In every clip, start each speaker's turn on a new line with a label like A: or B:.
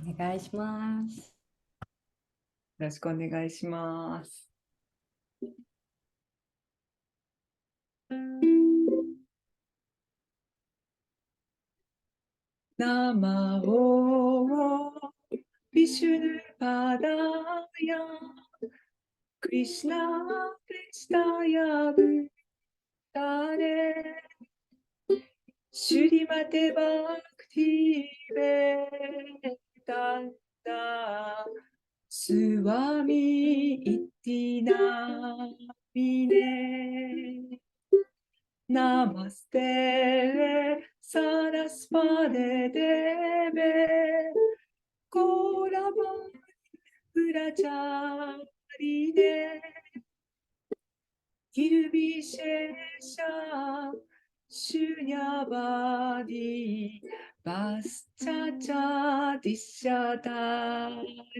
A: お願いします。
B: よろしくお願いします。ナマオビシュヌパダヤクリシナクリシタヤブタレシュリマテバクティベタンタスワミイティナミネナマステサラスパデデベコラバプラチャリデギルビシェシャシュニャバディバスチャチャディシャタ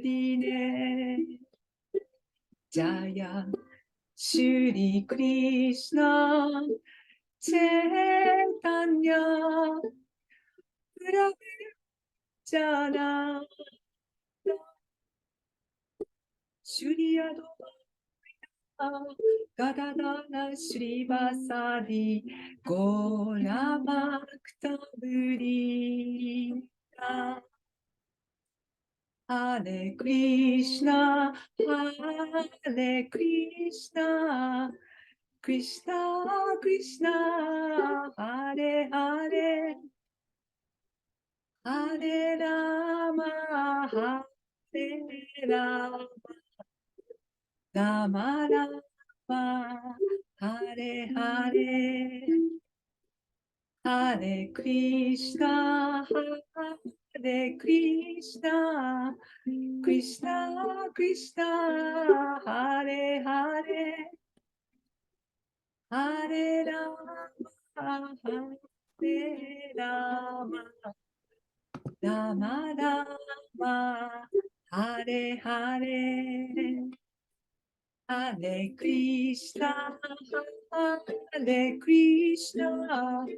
B: リネジャヤシュリクリシナチェタニャプラジャナシュリアドガダダナシュリバサディゴラマクタブリナハレクリシナハレクリシナクリシナクリシナハレハレハレラマハレラマラマラマハレハレハレクリシナハレクリシナクリシナクリシナハレハレハレラマハレラマラマラマハレハレハレクリシナハレクリシナク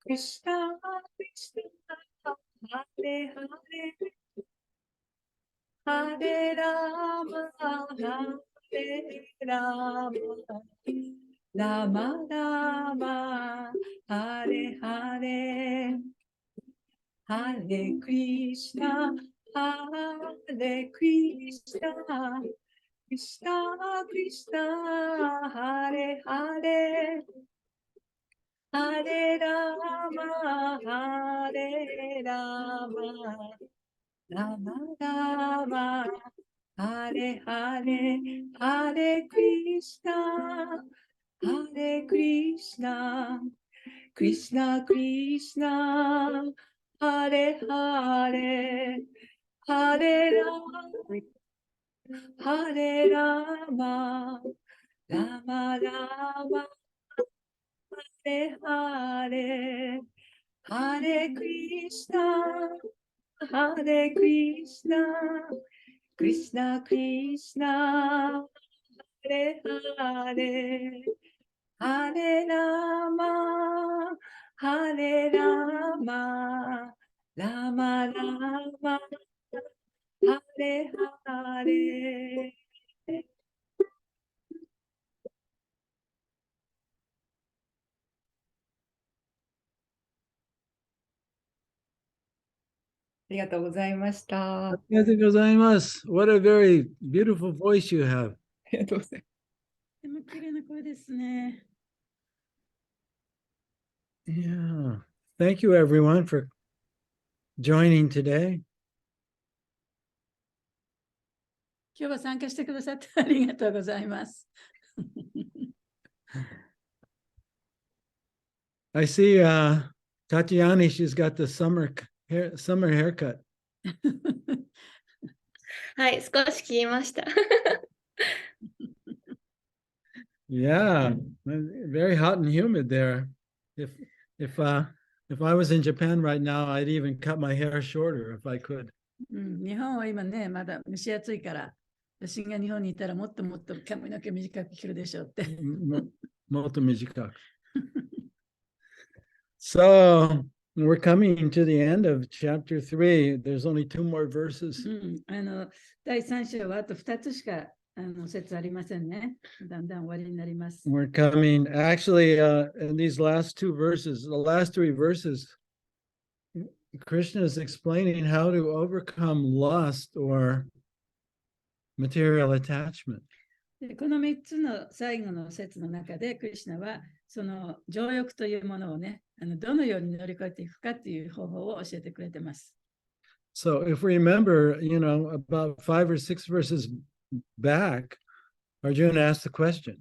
B: リシナクリシナハレハレハレラマハレラマラマラマハレハレハレクリシナハレクリシナクリシナクリシナハレハレハレラマハレラマラマラマハレハレハレクリシナハレクリシナクリシナクリシナハレハレハレラハレラマラマラマハレハレハレクリシナハレクリシナクリシナクリシナハレハレハレラマハレラマラマラマハレハレありがとうございました。
C: ありがとうございます。What a very beautiful voice you have.
B: ありがとうございます。
A: でも綺麗な声ですね。
C: Yeah. Thank you, everyone, for joining today.
A: 今日は参加してくださってありがとうございます。
C: I see Tatiana, she's got the summer haircut.
D: はい、少し切りました。
C: Yeah, very hot and humid there. If I was in Japan right now, I'd even cut my hair shorter if I could.
A: 日本は今ね、まだ蒸し暑いから、私が日本にいたらもっともっと髪の毛短く切るでしょうって。
C: もっと短く。So, We're coming to the end of chapter 3. There's only 2 more verses.
A: 第3章はあと2つしか説ありませんね。だんだん終わりになります。
C: We're coming, actually, in these last 2 verses, the last 3 verses, Krishna is explaining how to overcome lust or material attachment.
A: でこの3つの最後の説の中で、クリシュナはその情欲というものをね、どのように乗り越えていくかという方法を教えてくれています。
C: So if we remember, about 5 or 6 verses back, Arjuna asked the question.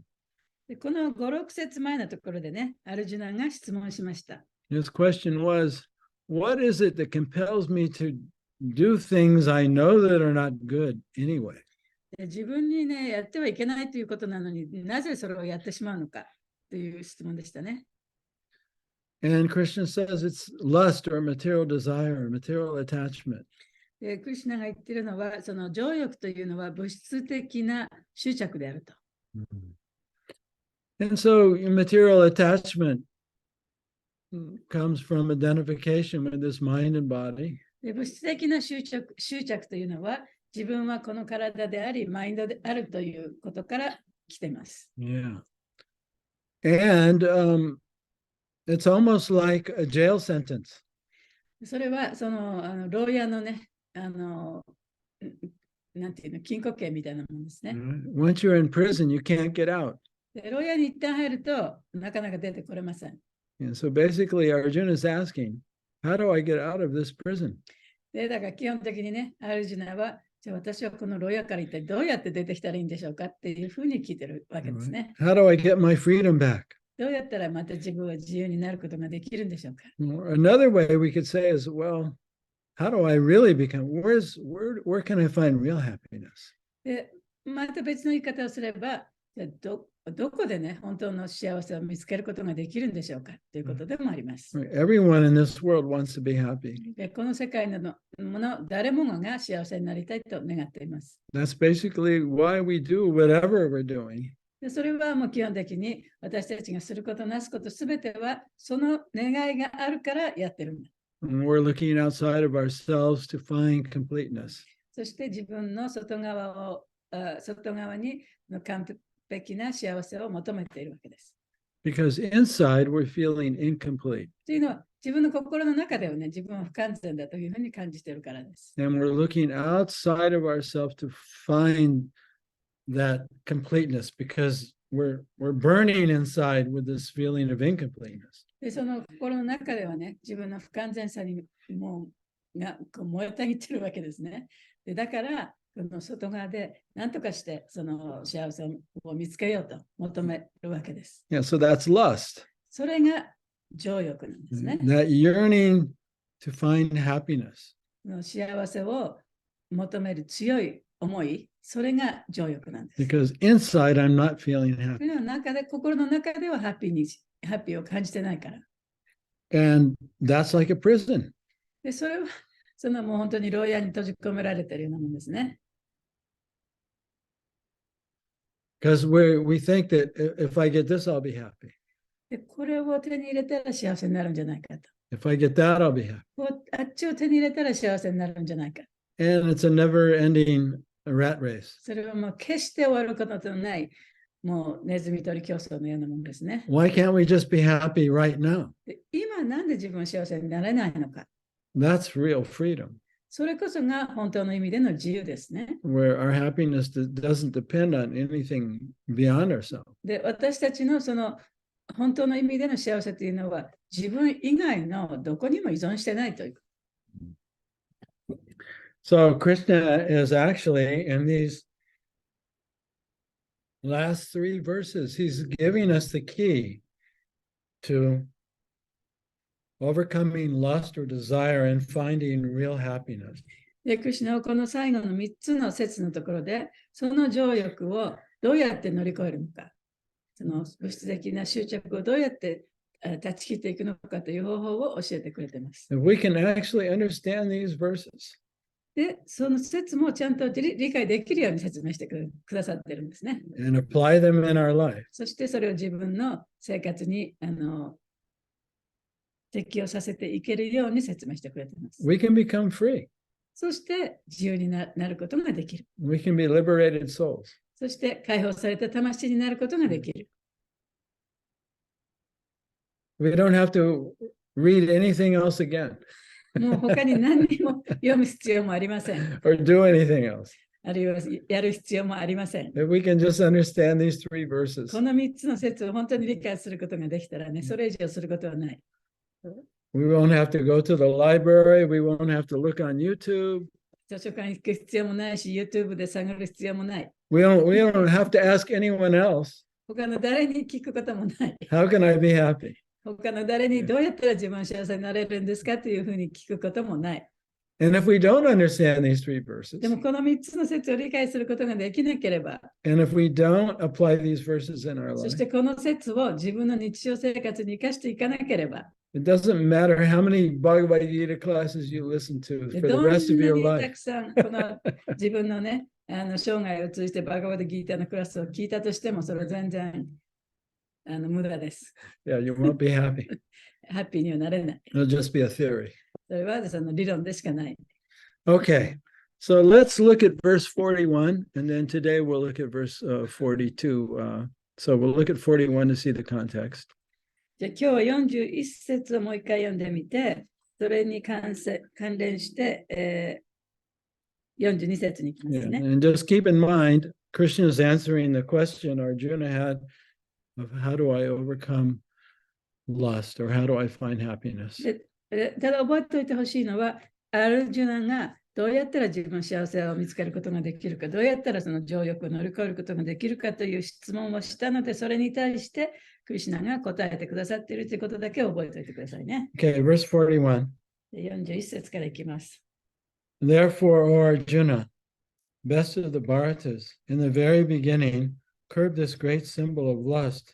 A: でこの5、6節前のところでね、アルジュナが質問しました。
C: His question was, what is it that compels me to do things I know that are not good anyway?
A: 自分にね、やってはいけないということなのになぜそれをやってしまうのかという質問でしたね。
C: And Krishna says it's lust or material desire, material attachment.
A: クリシュナが言っているのは、その情欲というのは物質的な執着であると。
C: And so material attachment comes from identification with this mind and body.
A: で物質的な執着というのは、自分はこの体であり、マインドであるということから来ています。
C: Yeah. And it's almost like a jail sentence.
A: それは、その、牢屋のね、なんていうの、禁錮刑みたいなものですね。
C: Once you're in prison, you can't get out.
A: で牢屋に一旦入ると、なかなか出てこれません。
C: And so basically, Arjuna is asking, how do I get out of this prison?
A: で、だから基本的にね、アルジュナは、じゃあ私はこの牢屋から一体どうやって出てきたらいいんでしょうかっていうふうに聞いてるわけですね。
C: How do I get my freedom back?
A: どうやったらまた自分は自由になることができるんでしょうか。
C: Another way we could say is, well, how do I really become, where can I find real happiness?
A: で、また別の言い方をすれば、じゃあどこでね、本当の幸せを見つけることができるんでしょうかということでもあります。
C: Everyone in this world wants to be happy.
A: でこの世界のもの、誰もが幸せになりたいと願っています。
C: That's basically why we do whatever we're doing.
A: でそれはもう基本的に私たちがすることなすことすべてはその願いがあるからやってるんだ。
C: And we're looking outside of ourselves to find completeness.
A: そして自分の外側に完璧な幸せを求めているわけです。
C: Because inside we're feeling incomplete.
A: というのは自分の心の中ではね、自分は不完全だというふうに感じているからです。
C: And we're looking outside of ourselves to find that completeness because we're burning inside with this feeling of incompleteness.
A: でその心の中ではね、自分の不完全さにが燃えたぎってるわけですね。でだから、この外側で何とかしてその幸せを見つけようと求めるわけです。
C: Yeah, so that's lust.
A: それが情欲なんですね。
C: That yearning to find happiness.
A: 幸せを求める強い思い、それが情欲なんです。
C: Because inside I'm not feeling happy.
A: 心の中ではハッピーを感じてないから。
C: And that's like a prison.
A: でそれはもう本当に牢屋に閉じ込められているようなものですね。
C: Because we think that if I get this, I'll be happy.
A: でこれを手に入れたら幸せになるんじゃないかと。
C: If I get that, I'll be happy.
A: あっちを手に入れたら幸せになるんじゃないか。
C: And it's a never-ending rat race.
A: それはもう決して終わることのない、もうネズミ取り競争のようなものですね。
C: Why can't we just be happy right now?
A: で今なんで自分は幸せになれないのか。
C: That's real freedom.
A: それこそが本当の意味での自由ですね。
C: Where our happiness doesn't depend on anything beyond ourselves.
A: で、私たちのその本当の意味での幸せというのは自分以外のどこにも依存してないという。
C: So Krishna is actually in these last 3 verses, he's giving us the key to overcoming lust or desire and finding real happiness.
A: で、クリシュナはこの最後の3つの節のところで、その情欲をどうやって乗り越えるのか、その物質的な執着をどうやって断ち切っていくのかという方法を教えてくれています。
C: If we can actually understand these verses,
A: で、その説もちゃんと理解できるように説明してくださってるんですね。
C: and apply them in our life,
A: そしてそれを自分の生活に適用させていけるように説明してくれています。
C: We can become free.
A: そして自由になることができる。
C: We can be liberated souls.
A: そして解放された魂になることができる。
C: We don't have to read anything else again
A: もう他に何にも読む必要もありません。
C: or do anything else.
A: あるいはやる必要もありません。
C: If we can just understand these 3 verses,
A: この3つの説を本当に理解することができたらね、それ以上することはない。
C: we won't have to go to the library. We won't have to look on YouTube.
A: 図書館行く必要もないし、YouTube で探る必要もない。
C: We don't have to ask anyone else,
A: 他の誰に聞くこともない。
C: how can I be happy?
A: 他の誰にどうやったら自分は幸せになれるんですかというふうに聞くこともない。
C: And if we don't understand these 3 verses,
A: でもこの3つの説を理解することができなければ、
C: and if we don't apply these verses in our
A: そ
C: life,
A: してこの説を自分の日常生活に生かしていかなければ、
C: it doesn't matter how many Bhagavad Gita classes you listen to
A: で
C: for the
A: どんな
C: rest of your
A: にた
C: life.
A: くさんこの自分のね、生涯を通じてバガバッドギーターのクラスを聞いたとしても、それは全然無駄です。
C: Yeah, you won't be happy.
A: ハッピーにはなれない。
C: It'll just be a theory.
A: それはその理論でしかない。
C: Okay, so let's look at verse 41, and then today we'll look at verse 42. So we'll look at 41 to see the context.
A: じゃあ今日は41節をもう一回読んでみて、それに関連して、42節に行きま
C: Yeah,
A: すね。
C: and just keep in mind, Krishna is answering the question Arjuna had of how do I overcome lust or how do I find happiness?
A: でただ覚えておいてほしいのは、アルジュナがどうやったら自分の幸せを見つけることができるか、どうやったらその情欲を乗り越えることができるかという質問をしたので、それに対してクリシュナが答えてくださっているということだけ覚えておいてくださいね。
C: Okay, verse 41.
A: 41節からいきます。
C: Therefore, O Arjuna, best of the Bharatas, in the very beginning, curb this great symbol of lust,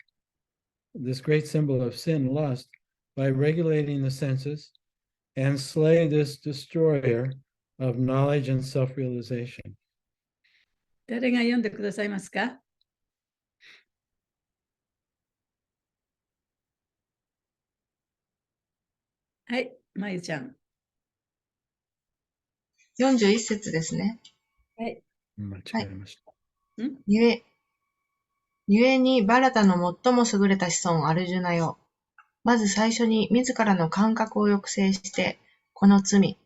C: this great symbol of sin, lust, by regulating the senses, and slay this destroyer of knowledge and self-realization.
A: 誰が読んでくださいますか？はい、まゆちゃん。
B: 41節ですね。
A: はい。
B: ゆえにバラタの最も優れた子孫アルジュナよ。まず最初に自らの感覚を抑制して、この罪、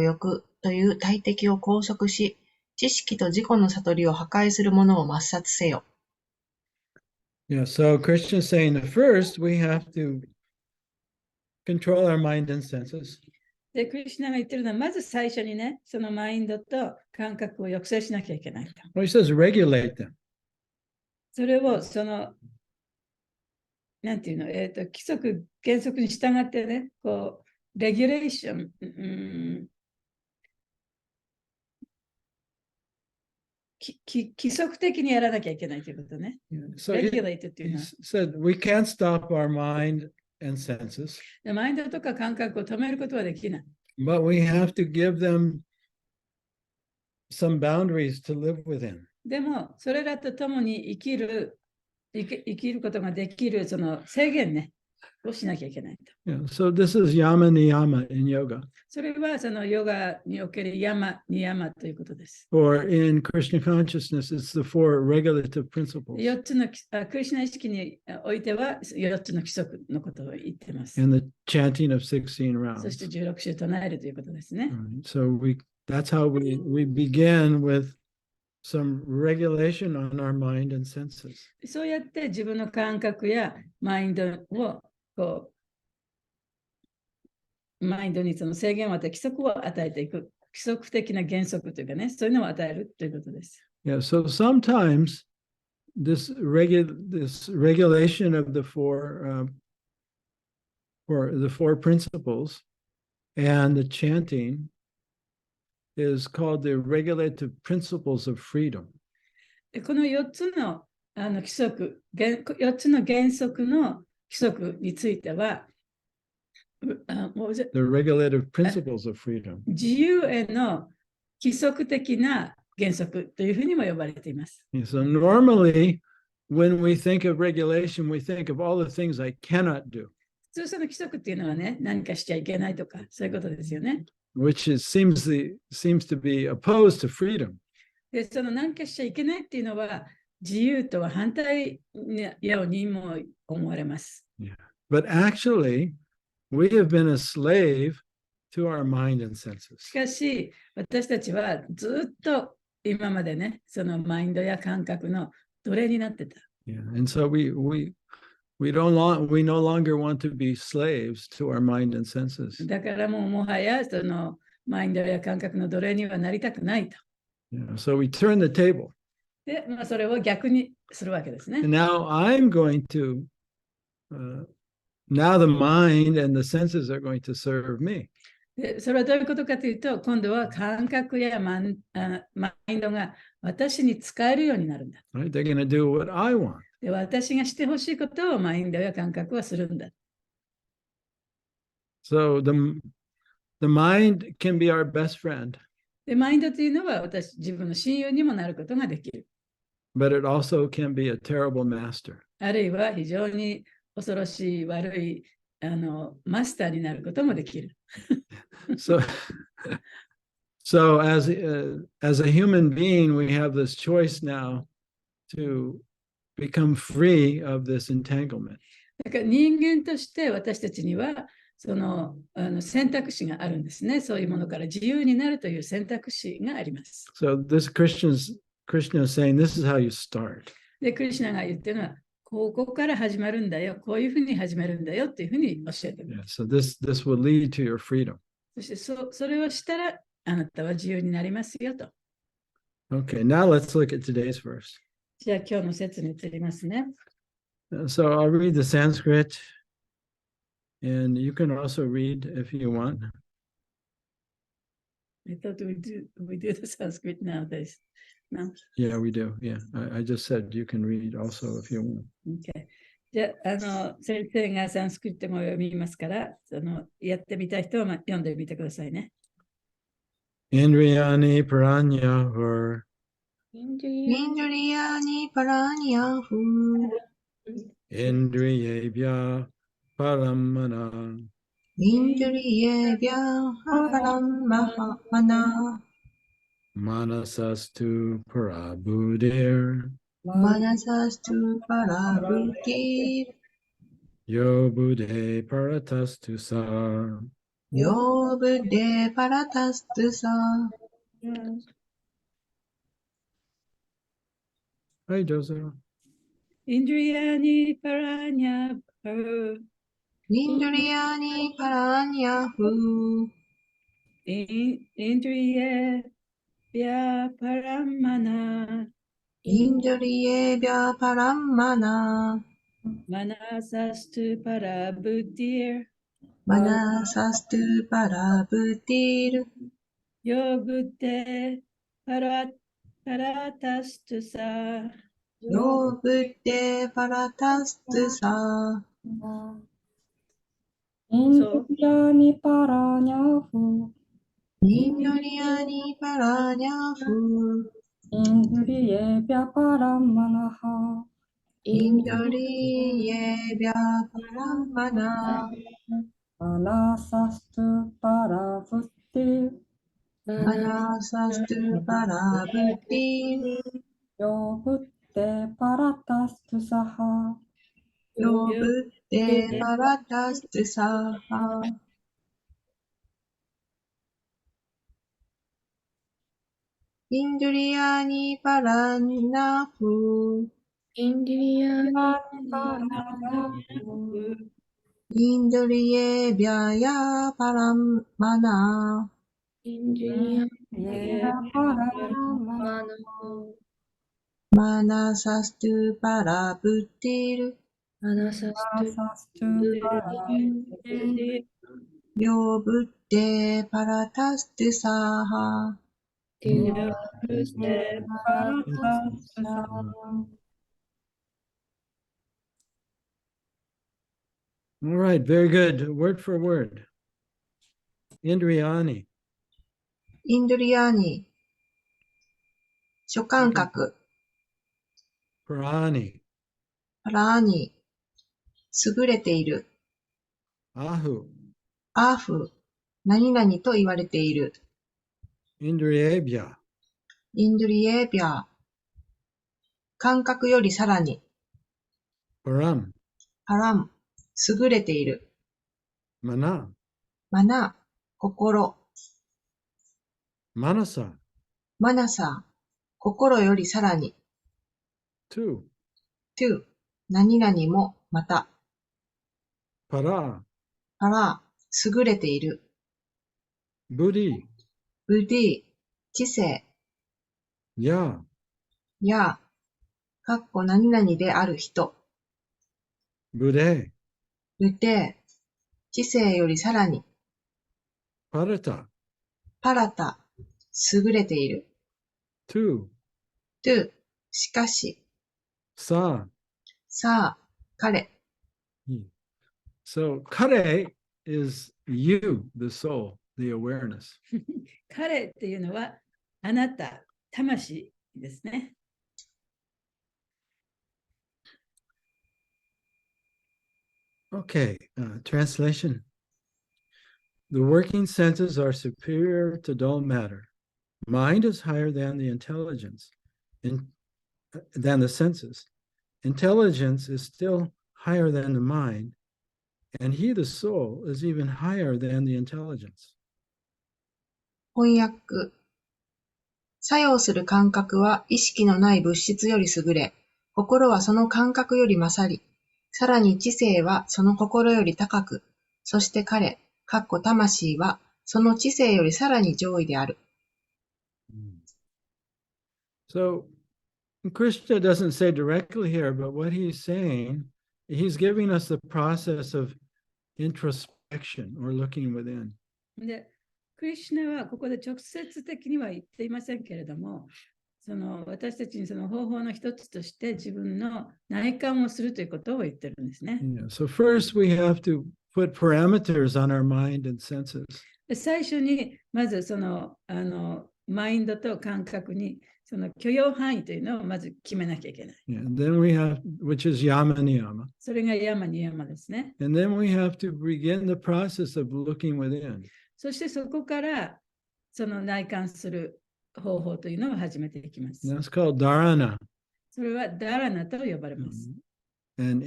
B: 欲という大敵を拘束し、知識と自己の悟りを破壊するものを抹殺せよ。
C: Yeah, so Krishna is saying that first we have to control our mind and senses.
A: で、クリシュナが言ってるのは、まず最初にね、そのマインドと感覚を抑制しなきゃいけないと。
C: Well, he says regulate them.
A: それを、なんていうの、規則、原則に従ってね、こう、レギュレーション、規則的にやらなきゃいけないということね。
C: So
A: レ
C: he,
A: ギュレートっていう
C: he
A: のは、
C: said we can't stop our mind and senses,
A: マインドとか感覚を止めることはできない。
C: but we have to give them some boundaries to live within.
A: でも、それらと共に生きることができる、その制限ね、をしなきゃいけないと。
C: Yeah, so this is yama niyama in yoga,
A: それはそのヨガにおけるヤマ、ニヤマということです。
C: or in Krishna consciousness, it's the 4 regulative principles
A: 4つのクリシュナ意識においては4つの規則のことを言っています。
C: and the chanting of 16
A: そして
C: rounds.
A: 16週唱えるということですね。
C: Right, so that's how we begin with some regulation on our mind and senses.
A: そうやって自分の感覚やマインドをこうマインドにその制限を与え、規則を与えていく、規則的な原則というかね、そういうのを与えるということです。
C: Yeah, so sometimes this regulation of the 4 principles and the chanting is called the regulative principles of freedom.
A: この4つの規則、4つの原則の規則については、
C: The regulative principles of freedom.
A: 自由への規則的な原則というふうにも呼ばれています。
C: So normally, when we think of regulation, we think of all the things I cannot do.
A: 通その規則っていうのはね、何かしちゃいけないとか、そういうことですよね。
C: which seems to be opposed to freedom.
A: で、その何かしちゃいけないっていうのは、自由とは反対ようにも思われます。
C: Yeah. But actually, we have been a slave to our mind and senses.
A: しかし、私たちはずっと今までね、そのマインドや感覚の奴隷になってた。
C: Yeah. And so we no longer want to be slaves to our mind and senses.
A: だからもはやそのマインドや感覚の奴隷にはなりたくないと。
C: Yeah. So we turn the table.
A: で、それを逆にするわけですね。
C: And now I'm going to, now the mind and the senses are going to serve me.
A: で、それはどういうことかというと、今度は感覚やマインドが私に使えるようになるんだ。
C: Right? They're going to do what I want.
A: で、私がしてほしいことをマインドや感覚はするんだ。
C: So the mind can be our best friend,
A: で、マインドというのは自分の親友にもなることができる。
C: but it also can be a terrible master.
A: あるいは非常に恐ろしい悪いマスターになることもできる。
C: So, so as a human being, we have this choice now to become free of this entanglement.
A: だから人間として私たちにはその選択肢があるんですね。そういうものから自由になるという選択肢があります。
C: So this Krishna is saying this is how you start.
A: で、クリシュナが言ってるのは、ここから始まるんだよ、こういうふうに始めるんだよっていうふうに教えてます。
C: Yeah, so this will lead to your freedom.
A: そしてそれをしたら、あなたは自由になりますよと。
C: Okay, now let's look at today's verse.
A: じゃあ今日の説に移りますね。
C: So I'll read the Sanskrit, and you can also read if you want.
A: I thought we do the Sanskrit nowadays. No?
C: Yeah, we do. Yeah, I just said you can read also if you want.
A: Okay. じゃあ、先生がサンスクリットも読みますから、やってみたい人は読んでみてくださいね。
C: Indriyani paranyahur
B: Indriyani paranyahu.
C: indriyebhya paramana
B: Indriyebhya paramana.
C: manasastu parabudir
B: Manasastu parabutir.
C: yo buddhe paratastu sa.
B: Yo buddhe paratastu sa.
C: Hi, Joseph.
A: Indriyani paranya
B: Indriyani paranyahu.
A: Indriya vya paramana
B: Indriyebhya paramana.
A: manasastu parabuddhir
B: Manasastu parabutir.
A: yo buddhe paratastu sa.
B: Yo buddhe paratastu sa.
E: Indriyani paranyahu.
B: Indriyani paranyahu.
E: Indriyebhya paramanaha.
B: Indriyebhya paramana.
E: Manasastu parabuddhi.
B: Manasastu parabutir.
E: Yo buddhe paratastu saha.
B: Yo buddhe paratastu saha. Indriyani paranyahu.
D: Indriya
E: Paranyahu.
B: Indriyebhya paramana.
D: Indriya
E: Indriyebhya paramanaha.
D: Manaho
B: Manasastu parabutir.
D: Manasastu
E: Manasastu parabuddhi.
B: Yo buddhe paratastu saha.
D: Yo
E: Buddhe paratastu saha.
C: All right, very good. Word for word. Indriyani.
B: Indriyani. 諸感覚。
C: Prani.
B: パラーニ。優れている。
C: アフ、
F: アーフ、何々と言われている。
C: インドリエビア、
F: インドリエービャー、感覚よりさらに。
C: パラム、
F: パラム、優れている。
C: マナ、
F: マナ、心。
C: マナサ、
F: マナサ、心よりさらに。
C: トゥ、
F: トゥ、何々もまた。
C: パラ、
F: パラ、優れている。
C: ブディ、
F: ブディ、知性。
C: ヤ、
F: や、何々である人。
C: ブデ、
F: ルテ、知性よりさらに。
C: パラタ、
F: パラタ、優れている。
C: トゥ、
F: トゥ、しかし。
C: サ、
F: さあ、彼。
C: So, kare is you, the soul, the awareness.
A: 彼っていうのはあなた、魂ですね。
C: Okay, translation. The working senses are superior to dull matter. Mind is higher than the intelligence, than the senses. Intelligence is still higher than the mind, and he, the soul, is even higher than the intelligence.
F: 翻訳。作用する感覚は意識のない物質より優れ、心はその感覚より勝り、さらに知性はその心より高く、そして彼、魂はその知性よりさらに上位である。
C: So, Krishna doesn't say directly here, but what he's saying, he's giving us the process of introspection or looking within.
A: で、クリシュナはここで直接的には言っていませんけれども、私たちにその方法の一つとして自分の内観をするということを言ってるんですね。
C: Yeah. So first we have to put parameters on our mind and senses.
A: で最初にまずマインドと感覚にその許容範囲というのをまず決めなきゃいけない。
C: Yeah. And then we have, which is yama niyama.
A: それがヤマニヤマですね。
C: And then we have to begin the process of looking within.
A: そしてそこからその内観する方法というのを始めていきます。
C: That's called dharana
A: それはダラナと呼ばれます。
C: and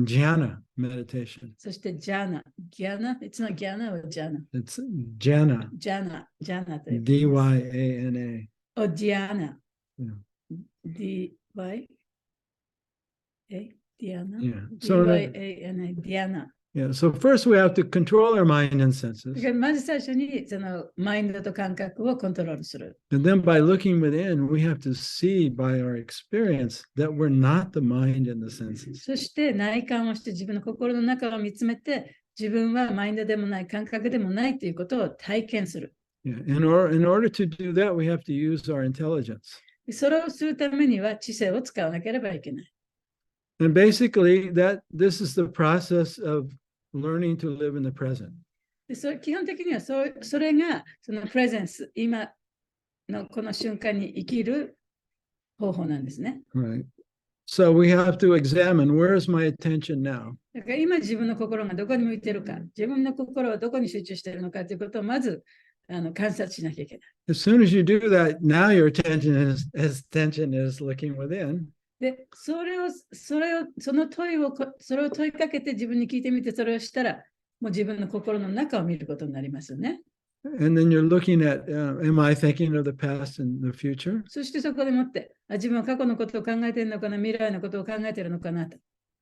C: jhana meditation.
A: そしてジャーナ、ギャナ、it's not ギャナはジャーナ。
C: It's jhana,
A: ジャーナと呼ばれます。
C: D-Y-A-N-A.
A: お、ディアナ。
C: Yeah.
A: D-Y-A? ディアナ
C: Yeah. So,
A: D-Y-A-N-A、ディアナ。
C: yeah. So first we have to control our mind and
A: だ
C: senses.
A: からまず最初にそのマインドと感覚をコントロールする。
C: And then by looking within, we have to see by our experience that we're not the mind and the senses.
A: そして内観をして自分の心の中を見つめて、自分はマインドでもない感覚でもないということを体験する。
C: Yeah. In order to do that, we have to use our intelligence.
A: それをするためには知性を使わなければいけない。
C: And basically, this is the process of learning to live in the present.
A: で基本的にはそれがそのプレゼンス、今のこの瞬間に生きる方法なんですね。
C: Right. So we have to examine, where is my attention now?
A: だから今自分の心がどこに向いているか、自分の心はどこに集中しているのかということをまず観察しなきゃいけない。
C: As soon as you do that, now your attention is looking within.
A: で、それを問いかけて自分に聞いてみて、それをしたら、もう自分の心の中を見ることになりますよね。
C: And then you're looking at, am I thinking of the past and the future?
A: そしてそこでもって、自分は過去のことを考えているのかな、未来のことを考えているのかなと。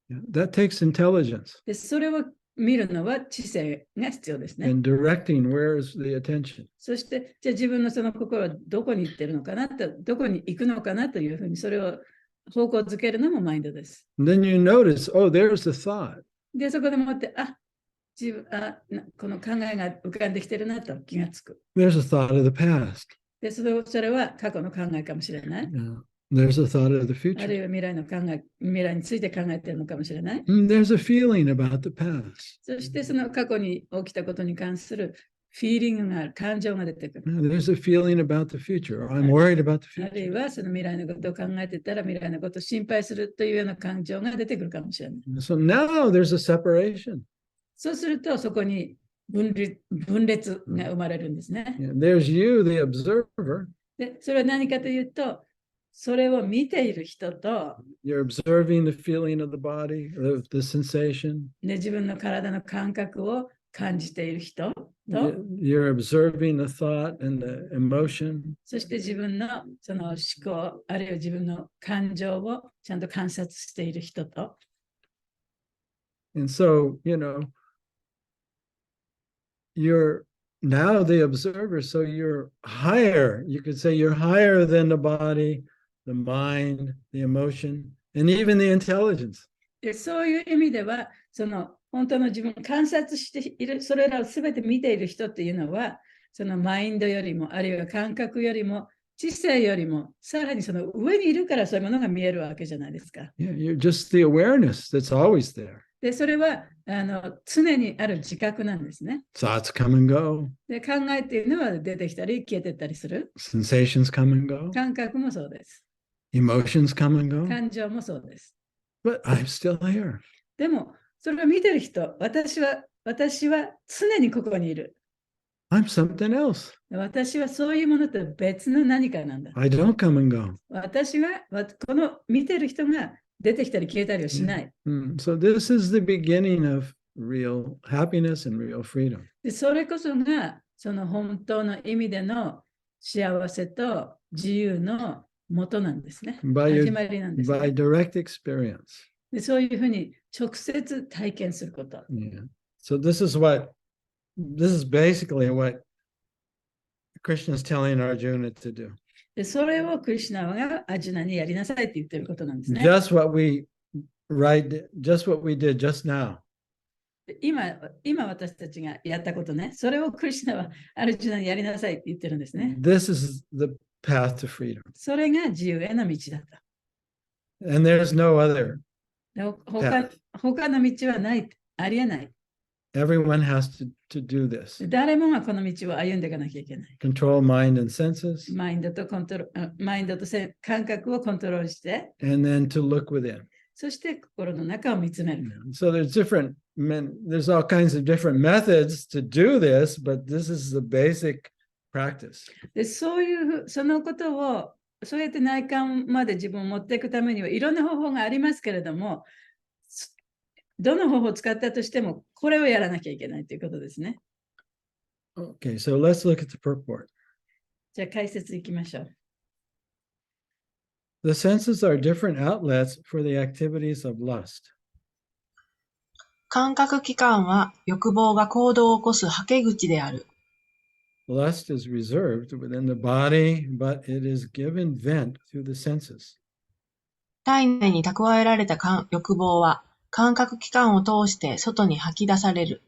C: Yeah, that takes intelligence
A: で、それを見るのは知性が必要ですね。
C: and directing where is the attention.
A: そして、じゃあ自分のその心はどこに行ってるのかなと、どこに行くのかなというふうに、それを方向づけるのもマインドです。
C: And then you notice, oh, there's the thought.
A: で、そこでもって、この考えが浮かんできてるなと気がつく。
C: There's a thought of the past.
A: で、それは過去の考えかもしれない。
C: There's a thought of the
A: あるい
C: future.
A: は未来について考えているのかもしれない。
C: And there's a feeling about the past.
A: そしてその過去に起きたことに関するフィーリングがある、感情が出てくる。
C: There's a feeling about the future. Or I'm worried about the
A: あるい
C: future.
A: はその未来のことを考えていたら未来のことを心配するというような感情が出てくるかもしれない。
C: So now there's a separation.
A: そうするとそこに分裂が生まれるんですね。
C: And there's you, the observer.
A: で、それは何かというと、それを見ている人と、
C: You're observing the feeling of the body, the sensation.
A: ね、自分の体の感覚を感じている人と、
C: You're observing the thought and the emotion.
A: そして自分のその思考、あるいは自分の感情をちゃんと観察している人と。
C: And so, you're now the observer, so you're higher. You could say you're higher than the body, the mind, the emotion, and even the intelligence.
A: でそういう意味では、その本当の自分を観察している、それらを全て見ている人っていうのは、そのマインドよりも、あるいは感覚よりも、知性よりも、さらにその上にいるからそういうものが見えるわけじゃないですか。
C: Yeah, you're just the awareness that's always there.
A: で、それは常にある自覚なんですね。
C: Thoughts come and go.
A: で、考えっていうのは出てきたり消えてったりする。
C: Sensations come and go.
A: 感覚もそうです。
C: Emotions come and go.
A: 感情もそうです。
C: But I'm still here.
A: でも、それを見てる人、私は常にここにいる。
C: I'm something else.
A: 私はそういうものと別の何かなんだ。
C: I don't come and go.
A: 私はこの見てる人が出てきたり消えたりはしない。
C: So this is the beginning of real happiness and real freedom.
A: でそれこそがその本当の意味での幸せと自由の元なんですね。始まりなんです、ね。
C: By direct experience.
A: でそういうふうに直接体験すること。
C: Yeah. So this is basically what Krishna is telling Arjuna to do.
A: でそれをクリシュナがアジュナにやりなさいって言ってることなんですね。
C: Just what we did just now.
A: 今私たちがやったことね、それをクリシュナはアルジュナにやりなさいって言ってるんですね。
C: This is the path to freedom.
A: それが自由への道だった。
C: And there's no other.
A: 他の道はない、ありえない。
C: Everyone has to do this.
A: 誰もがこの道を歩んでいかなきゃいけない。
C: Control mind and senses.
A: マインドと感覚をコントロールして、
C: and then to look within.
A: そして心の中を見つめる。
C: So there's all kinds of different methods to do this, but this is the basic practice.
A: でそのことを、そうやって内観まで自分を持っていくためにはいろんな方法がありますけれども、どの方法を使ったとしても、これをやらなきゃいけないということですね。
C: Okay, so let's look at the purport.
A: じゃあ解説いきましょう。
C: The senses are different outlets for the activities of lust.
F: 感覚器官は欲望が行動を起こすはけ口である。
C: Lust is reserved within the body, but it is given vent through the senses.
F: 体内に蓄えられた欲望は感覚器官を通して外に吐き出される。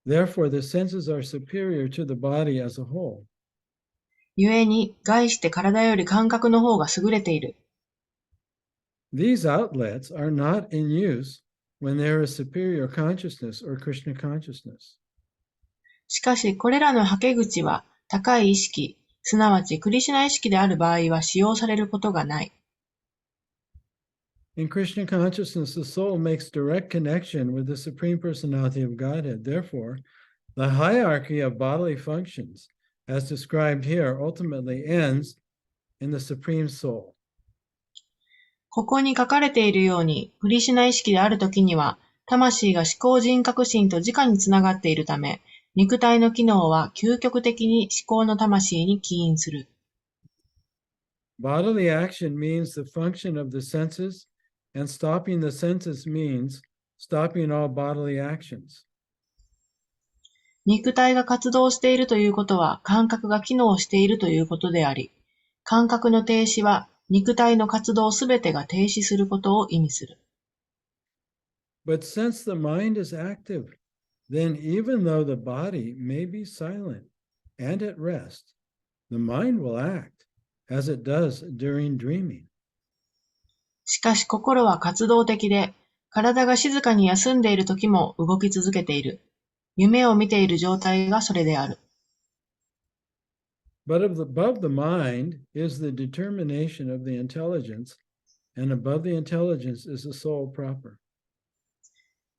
C: Therefore, the senses are superior to the body as a whole.
F: 故に、概して体より感覚の方が優れている。
C: These outlets are not in use when there is superior consciousness or Krishna consciousness.
F: しかし、これらのはけ口は高い意識、すなわちクリシュナ意識である場合は使用されることがない。
C: In Krishna consciousness, the soul makes direct connection with the Supreme Personality of Godhead. Therefore, the hierarchy of bodily functions, as described here, ultimately ends in the Supreme Soul.
F: ここに書かれているように、クリシュナ意識であるときには、魂が思考人格心と直につながっているため、肉体の機能は究極的に思考の魂に起因する。
C: Bodily action means the function of the senses, and stopping the senses means stopping all bodily actions.
F: 肉体が活動しているということは感覚が機能しているということであり、感覚の停止は肉体の活動すべてが停止することを意味する。
C: But since the mind is active, then even though the body may be silent and at rest, the mind will act as it does during dreaming.
F: しかし心は活動的で、体が静かに休んでいる時も動き続けている。夢を見ている状態がそれである。
C: But above the mind is the determination of the intelligence, and above the intelligence is the soul proper.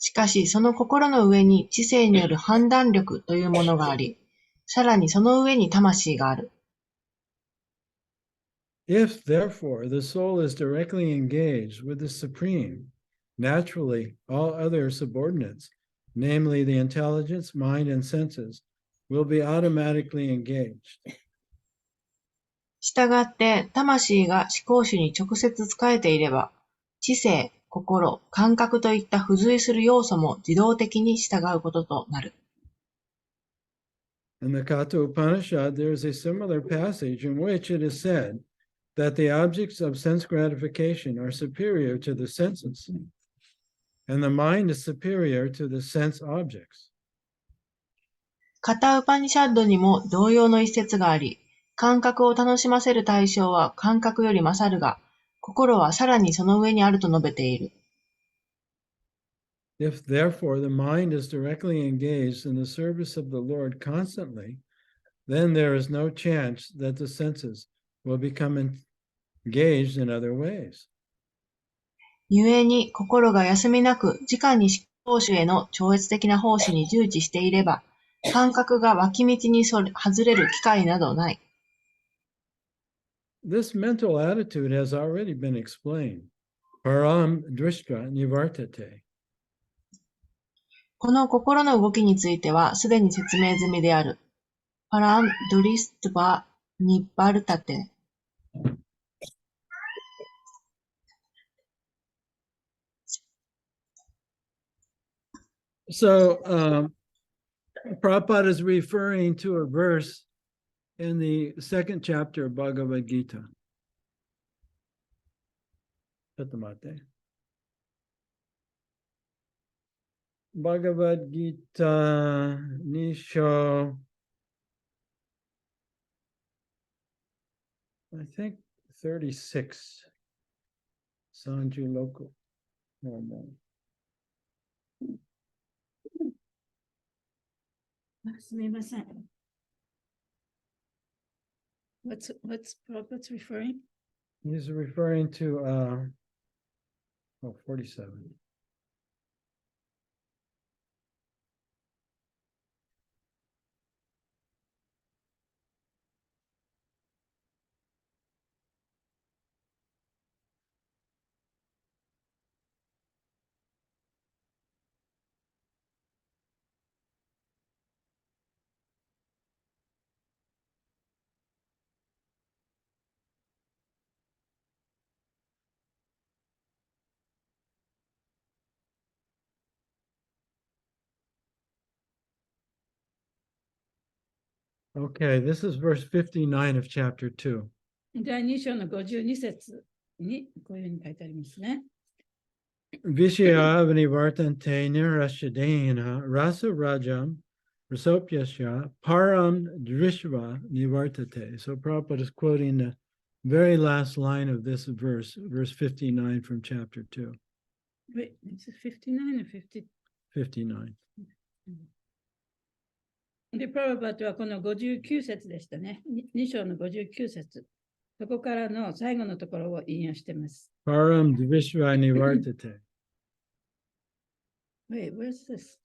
F: しかし、その心の上に知性による判断力というものがあり、さらにその上に魂がある。
C: If, therefore, the soul is directly engaged with the Supreme, naturally all other subordinates, namely the intelligence, mind, and senses, will be automatically engaged.
F: したがって、魂が思考主に直接仕えていれば、知性、心、感覚といった付随する要素も自動的に従うこととなる。
C: In the Katha Upanishad, there is a similar passage in which it is said that the objects of sense gratification are superior to the senses, and the mind is superior to the sense objects.
F: カタウパニシャッドにも同様の一節があり、感覚を楽しませる対象は感覚より勝るが、心はさらにその上にあると述べている。
C: If, therefore, the mind is directly engaged in the service of the Lord constantly, then there is no chance that the senses will become engaged in other ways.
F: 故に心が休みなく直に思考主への超越的な奉仕に従事していれば、感覚が脇道に外れる機会などない。
C: This mental attitude has already been explained. Param drishta nivartate.
F: この心の動きについてはすでに説明済みである。パランドリストバニバルタテ。
C: So, Prabhupada is referring to a verse in the second chapter of Bhagavad Gita. ちょっと待って。Bhagavad Gita 2章 I think 36 Sanju Local. No.
A: すみません。What's Prabhupada's referring?
C: He's referring to 47. Okay, this is verse 59 of chapter 2.
A: 第2章の52節にこういうふうに書いてありますね。
C: Vishya vanivartante nirashadena rasa rajam rasopyasya param drishva nivartate. So Prabhupada is quoting the very last line of this verse, verse 59 from chapter 2.
A: Wait, is it 59 or 50?
C: 59.
A: で、プラババットはこの59節でしたね。2章の59節。そこからの最後のところを引用しています。
C: Param drishva nivartate.
A: Wait, where's this?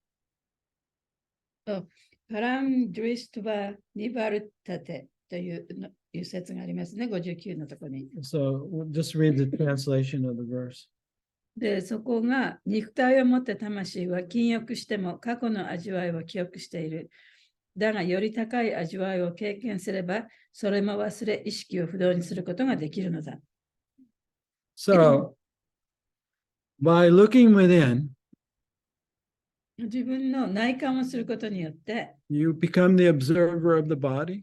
A: Oh, Param drishva nivartate という説がありますね。59のところに。
C: So we'll just read the translation of the verse.
A: で、そこが肉体を持った魂は禁欲しても過去の味わいを記憶している。だが、より高い味わいを経験すれば、それも忘れ、意識を不動にすることができるのだ。
C: So, by looking within,
A: 自分の内観をすることによって、
C: you become the observer of the body.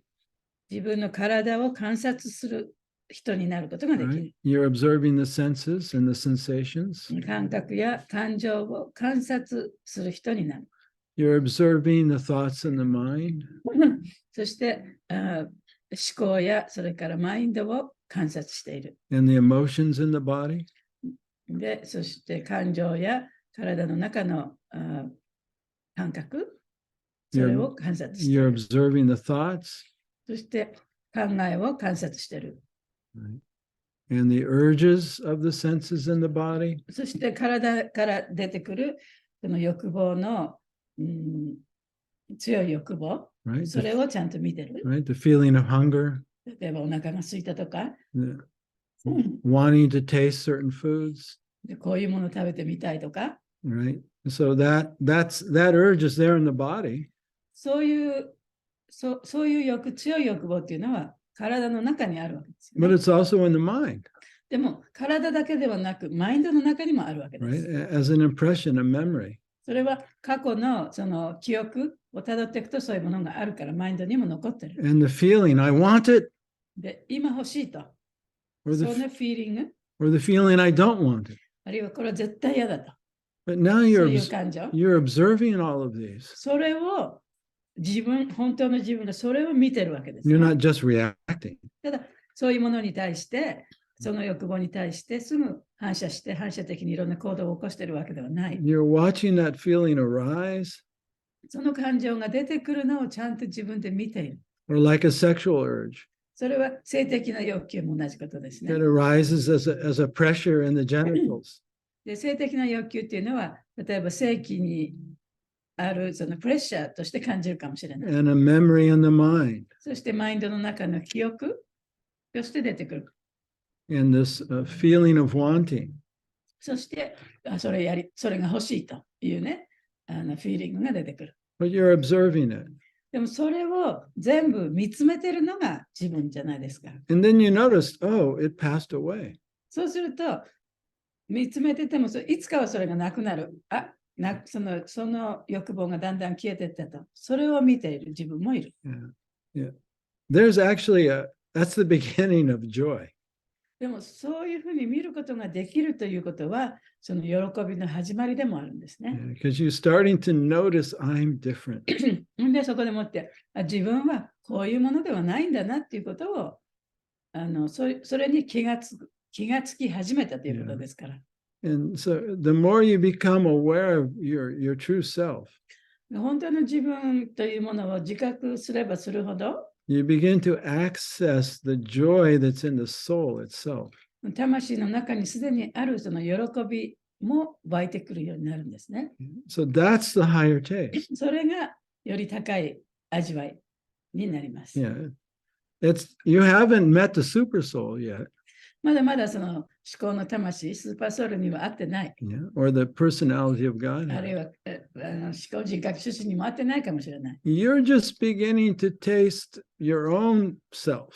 A: 自分の体を観察する人になることができる。
C: Right? You're observing the senses and the sensations.
A: 感覚や感情を観察する人になる。
C: You're observing the thoughts in the mind.
A: そして思考やそれからマインドを観察している。
C: And the emotions in the body.
A: で、そして感情や体の中の感覚、それを観察してい
C: You're
A: る。
C: observing the thoughts.
A: そして考えを観察している。
C: Right? And the urges of the senses in the body.
A: そして体から出てくるこの欲望の、強い欲望、
C: right?
A: それをちゃんと見てる。
C: Right? The feeling of hunger,
A: 例えばお腹が空いたとか、
C: the wanting to taste certain foods,
A: でこういうものを食べてみたいとか、
C: right? So that urge is there in the body,
A: そういう強い欲望っていうのは体の中にあるわけですよ
C: but
A: ね。
C: it's also in the mind,
A: でも体だけではなく、マインドの中にもあるわけで
C: right?
A: す。
C: As an impression, a memory.
A: それは過去のその記憶をたどっていくとそういうものがあるからマインドにも残ってる。
C: And the feeling, I want it,
A: で、今欲しいと。
C: or
A: そ
C: the
A: のフィーリング、
C: or the feeling, I don't want it.
A: あるいはこれは絶対嫌だと。
C: But now
A: そう
C: you're
A: いう感情。
C: you're observing all of these.
A: それを本当の自分がそれを見てるわけです、ね。
C: You're not just reacting.
A: ただ、そういうものに対して、その欲望に対してすぐ反射して、反射的にいろんな行動を起こしているわけではない。
C: You're watching that feeling arise,
A: その感情が出てくるのをちゃんと自分で見ている。
C: or like a sexual urge
A: それは性的な欲求も同じことですね
C: that。arises as a pressure in the genitals.
A: で、性的な欲求っていうのは、例えば性器にあるそのプレッシャーとして感じるかもしれない。
C: And a memory in the mind,
A: そしてマインドの中の記憶として出てくる。
C: and this feeling of wanting.
A: そしてそれが欲しいというね、フィーリングが出てくる。
C: But you're observing it.
A: でもそれを全部見つめてるのが自分じゃないですか。
C: And then you notice, oh, it passed away.
A: そうすると、見つめててもいつかはそれがなくなる。その欲望がだんだん消えていったと。それを見ている自分もいる。
C: Yeah. There's actually that's the beginning of joy.
A: でもそういうふうに見ることができるということは、その喜びの始まりでもあるんですね。
C: Because you're starting to notice I'm different.
A: で、そこでもって自分はこういうものではないんだなっていうことをそれに気がつき始めたということですから。
C: And so the more you become aware of your true self,
A: 本当の自分というものを自覚すればするほど、
C: you begin to access the joy that's in the soul itself.
A: 魂の中にすでにあるその喜びも湧いてくるようになるんですね。
C: So that's the higher taste.
A: それがより高い味わいになります。
C: Yeah. You haven't met the super soul yet,
A: まだまだその思考の魂、スーパーソウルには合ってない。
C: yeah, or the personality of
A: あるい
C: God.
A: は思考人格出身にも合ってないかもしれない。
C: You're just beginning to taste your own self.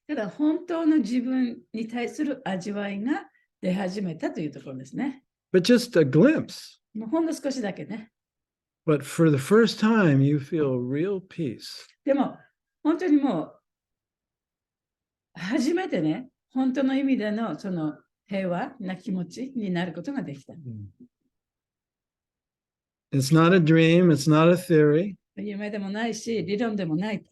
A: ただ本当の自分に対する味わいが出始めたというところですね。
C: But just a glimpse.
A: もうほんの少しだけね。
C: But for the first time, you feel real peace.
A: でも本当にもう初めてね、本当の意味でのその平和な気持ちになることができた。
C: It's not a dream, it's not a theory,
A: 夢でもないし、理論でもない。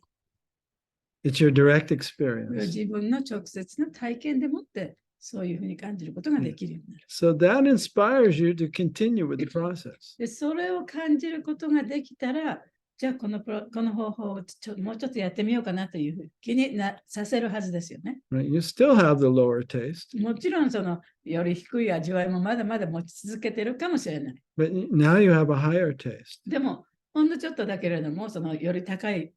C: it's your direct experience.
A: 自分の直接の体験でもってそういうふうに感じることができるようになる。
C: So that inspires you to continue with the process.
A: で、それを感じることができたら、じゃあこの方法をもうちょっとやってみようかなという気にさせるはずですよね。
C: Right? You still have the lower taste,
A: もちろんそのより低い味わいもまだまだ持ち続けてるかもしれない。
C: but now you have a higher taste.
A: でも、ほんのちょっとだけれども、そのより高い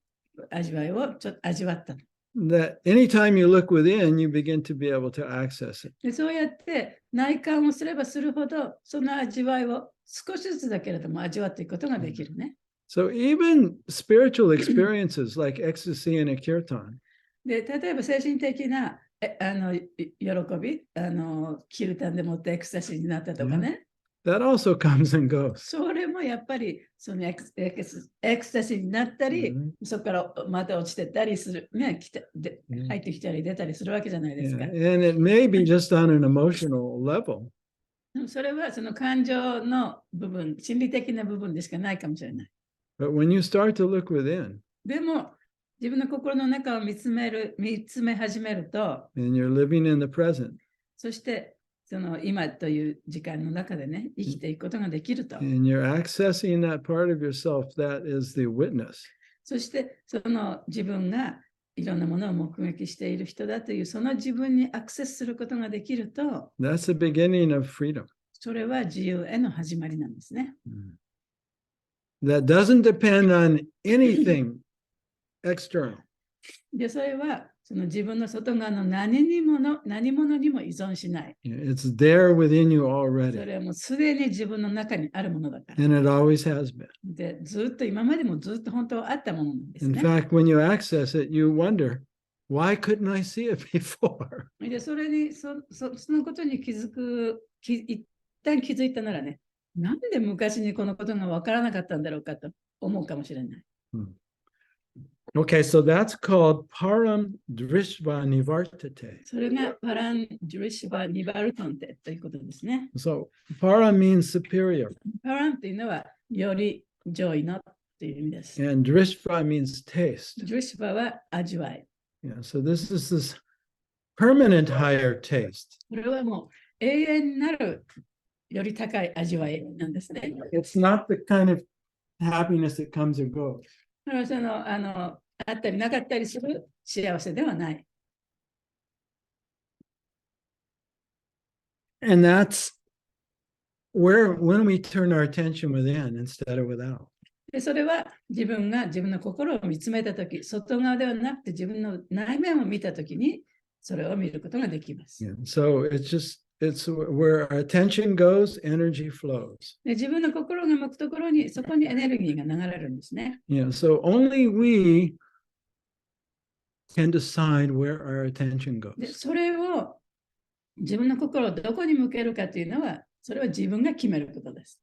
A: 味わいをちょっと味わった。
C: That anytime you look within, you begin to be able to access it.
A: でそうやって内観をすればするほど、その味わいを少しずつだけれども味わっていくことができるね。
C: So even spiritual experiences like ecstasy and a kirtan,
A: で例えば精神的な喜び、キルタンでもってエクスタシーになったとかね。
C: that also comes and goes.
A: それもやっぱりそのエクスタシーになったり、そこからまた落ちてったりする、ね、入ってきたり出たりするわけじゃないです
C: Yeah.
A: か。
C: And it may be just on an emotional level.
A: それはその感情の部分、心理的な部分でしかないかもしれない。
C: But when you start to look within
A: でも、自分の心の中を見つめ始めると、
C: and you're living in the present
A: そしてその今という時間の中でね、生きていくことができると。
C: and you're accessing that part of yourself that is the witness.
A: そしてその自分がいろんなものを目撃している人だというその自分にアクセスすることができると、
C: That's the beginning of freedom.
A: それは自由への始まりなんですね。
C: That doesn't depend on anything external.
A: で、それはその自分の外側の何者にも依存しない。
C: It's there within you
A: そ
C: already,
A: れはもうすでに自分の中にあるものだから。
C: and it always has been.
A: で、ずっと今までもずっと本当はあったものなんです
C: In
A: ね。
C: fact, when you access it, you wonder, why couldn't I see it before?
A: で、それにそのことに一旦気づいたならね、なんで昔にこのことが分からなかったんだろうかと思うかもしれない。
C: Okay, so that's called param drishva nivartate.
A: それがパラン・ジュリシバ・ニバルトンテということですね。
C: So para means superior,
A: パランというのはより上位のという意味です。
C: and drishva means taste.
A: ジュリシバは味わい。
C: Yeah, so this is this permanent higher taste.
A: これはもう永遠なるより高い味わいなんですね。
C: It's not the kind of happiness that comes and goes.
A: これはあったりなかったりする幸せではない。
C: And that's when we turn our attention within instead of without.
A: でそれは自分が自分の心を見つめたとき、外側ではなくて自分の内面を見たときに、それを見ることができます。
C: Yeah, so it's where our attention goes, energy flows.
A: で自分の心が向くところに、そこにエネルギーが流れるんですね。
C: Yeah, so only we can decide where our attention
A: で
C: goes.
A: それを自分の心をどこに向けるかというのは、それは自分が決めることです。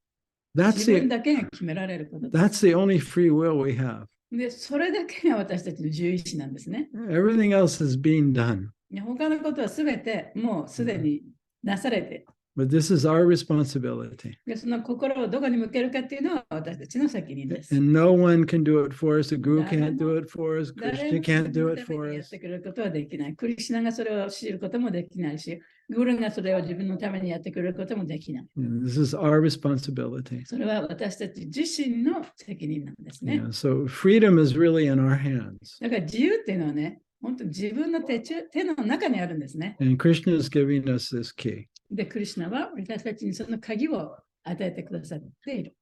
C: That's
A: 自分
C: the
A: だけが決められることです
C: that's the only free will we have.
A: で、それだけが私たちの自由意志なんですね。
C: Everything else is being done.
A: 他のことはすべてもうすでになされて、
C: But this is our responsibility.
A: でその心をどこに向けるかっていうのは私たちの責任です。
C: And no one can do it for us. The guru can't do
A: 誰も-
C: it for us.
A: 誰
C: Krishna
A: も
C: can't do
A: 自
C: it
A: 分のため
C: for
A: にやっ
C: us.
A: てくれることはできない。クリシュナがそれを知ることもできないし、グルがそれを自分のためにやってくれることもできない。
C: And this is our responsibility.
A: それは私たち自身の責任なんですね。
C: Yeah, so freedom is really in our hands.
A: だから自由っていうのはね、本当自分の手の中にあるんですね。
C: And Krishna is giving us this key.
A: で、クリシュナは私たちにその鍵を与えてくださっている。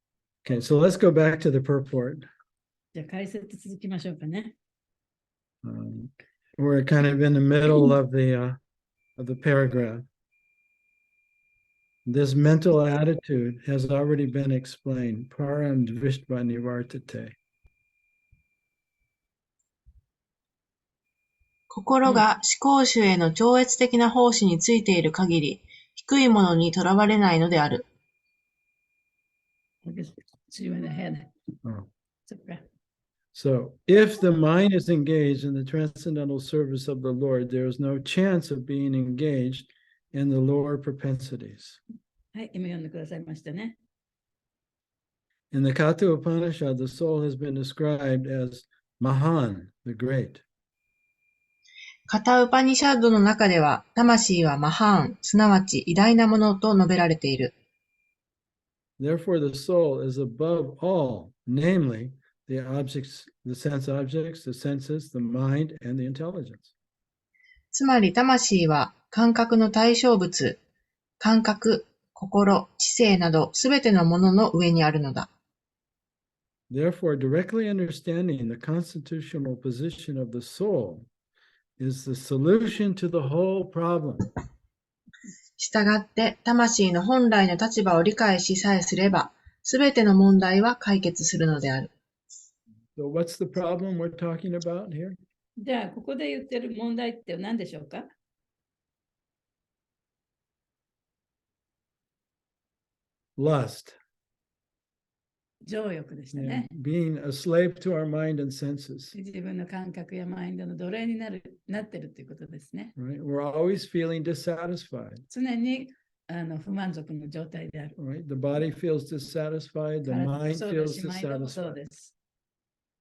C: Okay, so let's go back to the purport.
A: じゃあ解説続きましょうかね。
C: We're kind of in the middle of the paragraph. This mental attitude has already been explained. Param drishtva nivartate.
F: 心が思考主への超越的な奉仕についている限り、低いものにとらわれないのである。
A: See you in the head.
C: Oh.
A: It's okay.
C: So, if the mind is engaged in the transcendental service of the Lord, there is no chance of being engaged in the lower propensities.
A: はい、今読んでくださいましたね。
C: In the Katha Upanishad, the soul has been described as Mahan, the great.
F: カタウパニシャッドの中では、魂はマハーン、すなわち偉大なものと述べられている。
C: Therefore, the soul is above all, namely the objects, the sense objects, the senses, the mind, and the intelligence.
F: つまり魂は感覚の対象物、感覚、心、知性などすべてのものの上にあるのだ。
C: Therefore, directly understanding the constitutional position of the soul is the solution to the whole problem.
F: したがって、魂の本来の立場を理解しさえすれば、すべての問題は解決するのである。
C: So, what's the problem we're talking about here?
A: じゃあ、ここで言ってる問題って何でしょうか？
C: Lust,
A: 情欲でした
C: yeah,
A: ね。
C: being a slave to our mind and senses.
A: 自分の感覚やマインドの奴隷になってるということですね。
C: Right? We're always feeling dissatisfied.
A: 常に不満足の状態である。
C: Right? The body feels dissatisfied, the
A: 体も
C: mind
A: そうだ
C: feels
A: し、マインドもそう
C: dissatisfied.
A: です。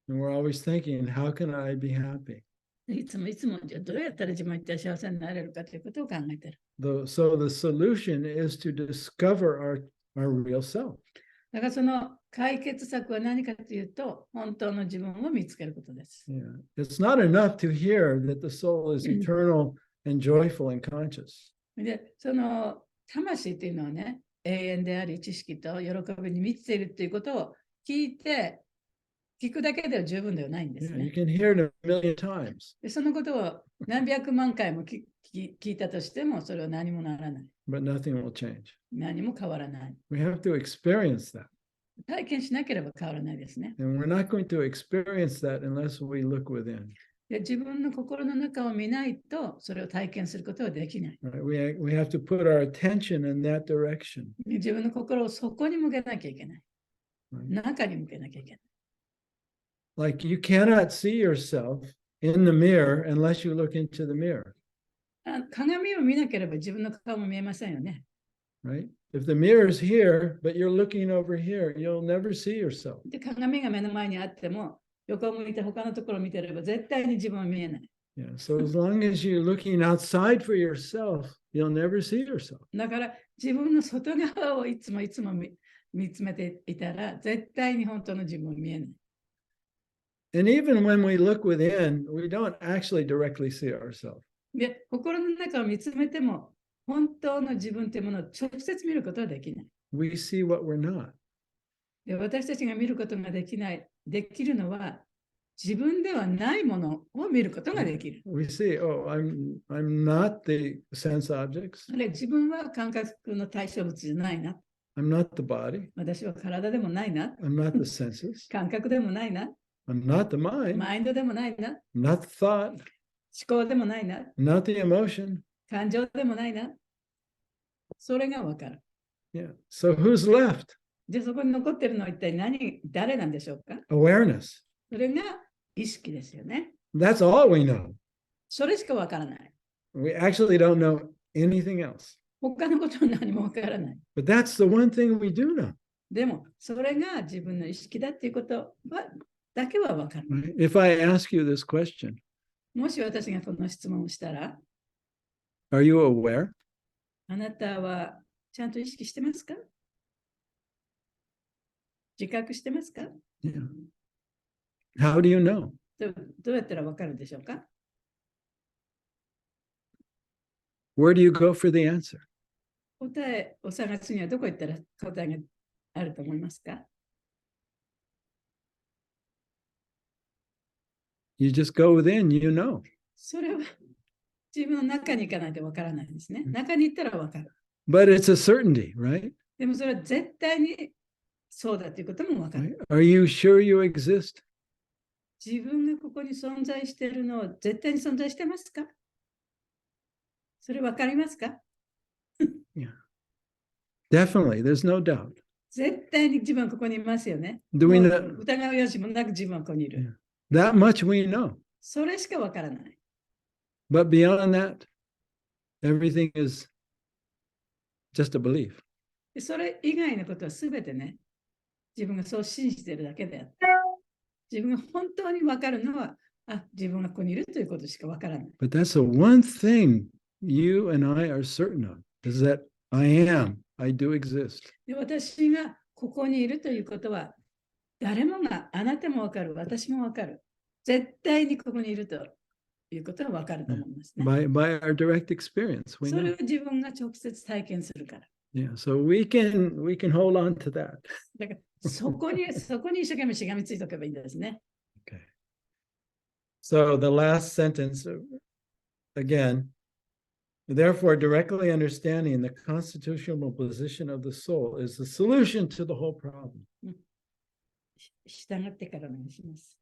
C: And we're always thinking, how can I be happy?
A: いつもじゃあどうやったら自分一体幸せになれるかということを考えている。
C: So the solution is to discover our real self.
A: だからその解決策は何かというと、本当の自分を見つけることです。
C: Yeah. It's not enough to hear that the soul is eternal and joyful and conscious.
A: で、その魂っていうのはね、永遠であり、知識と喜びに満ちているということを聞くだけでは十分ではないんです
C: Yeah, you
A: ね。
C: can hear it a million times,
A: でそのことを何百万回も聞いたとしても、それは何もならない。
C: but nothing will change.
A: 何も変わらない。
C: We have to experience that.
A: 体験しなければ変わらないですね。
C: And we're not going to experience that unless we look within.
A: で自分の心の中を見ないと、それを体験することはできない。
C: Right? We have to put our attention in that direction.
A: 自分の心をそこに向けなきゃいけない。
C: Right?
A: 中に向けなきゃいけない。
C: Like you cannot see yourself in the mirror unless you look into the mirror.
A: 鏡を見なければ自分の顔も見えませんよね。
C: Right? If the mirror is here, but you're looking over here, you'll never see yourself.
A: で鏡が目の前にあっても、横を向いて他のところを見てれば絶対に自分は見えない。
C: Yeah. So as long as you're looking outside for yourself, you'll never see yourself.
A: だから自分の外側をいつも見つめていたら、絶対に本当の自分は見えない。
C: And even when we look within, we don't actually directly see ourselves.
A: で、心の中を見つめても、本当の自分というものを直接見ることはできない。
C: We see what we're not.
A: で、私たちが見ることができるのは、自分ではないものを見ることができる。
C: We see, oh, I'm not the sense objects.
A: あれ、自分は感覚の対象物じゃないな。
C: I'm not the body.
A: 私は体でもないな。
C: I'm not the senses.
A: 感覚でもないな。
C: I'm not the mind.
A: マインドでもないな。
C: I'm not the thought.
A: 思考でもないな。
C: I'm not the emotion.
A: 感情でもないな。それがわかる。
C: Yeah. So who's left?
A: で、そこに残っているのは一体誰なんでしょうか？
C: Awareness.
A: それが意識ですよね。
C: That's all we know.
A: それしかわからない。
C: We actually don't know anything else.
A: 他のことは何もわからない。
C: But that's the one thing we do know.
A: でも、それが自分の意識だっていうことだけはわかる。
C: Right? If I ask you this question,
A: もし私がこの質問をしたら、
C: are you aware?
A: あなたはちゃんと意識してますか？自覚してますか？
C: Yeah. How do you know?
A: どうやったらわかるでしょうか？
C: Where do you go for the answer?
A: 答えを探すにはどこ行ったら答えがあると思いますか？
C: You just go within, you know.
A: それは自分の中に行かないとわからないんですね。中に行ったらわかる。
C: But it's a certainty, right?
A: でもそれは絶対にそうだということもわかる。
C: Right? Are you sure you exist?
A: 自分がここに存在しているのを絶対に存在してますか？それわかりますか？
C: Yeah. Definitely, there's no doubt.
A: 絶対に自分はここにいますよね。
C: Do we
A: も
C: know?
A: う疑う余地もなく自分はここにいる。
C: That much we know.
A: それしかわからない。
C: But beyond that, everything is just a belief.
A: でそれ以外のことはすべてね、自分がそう信じているだけであって、自分が本当にわかるのは、自分がここにいるということしかわからない。
C: But that's the one thing you and I are certain of, is that I am, I do exist.
A: で私がここにいるということは、誰もがあなたもわかる、私もわかる。絶対にここにいるということはわかると思いますね。
C: By our direct experience, we
A: それ
C: know.
A: を自分が直接体験するから。
C: Yeah, so we can hold on to that.
A: だからそこに一生懸命しがみついておけばいいんですね。
C: Okay. So the last sentence again, therefore, directly understanding the constitutional position of the soul is the solution to the whole problem.
A: 従ってからお願いします。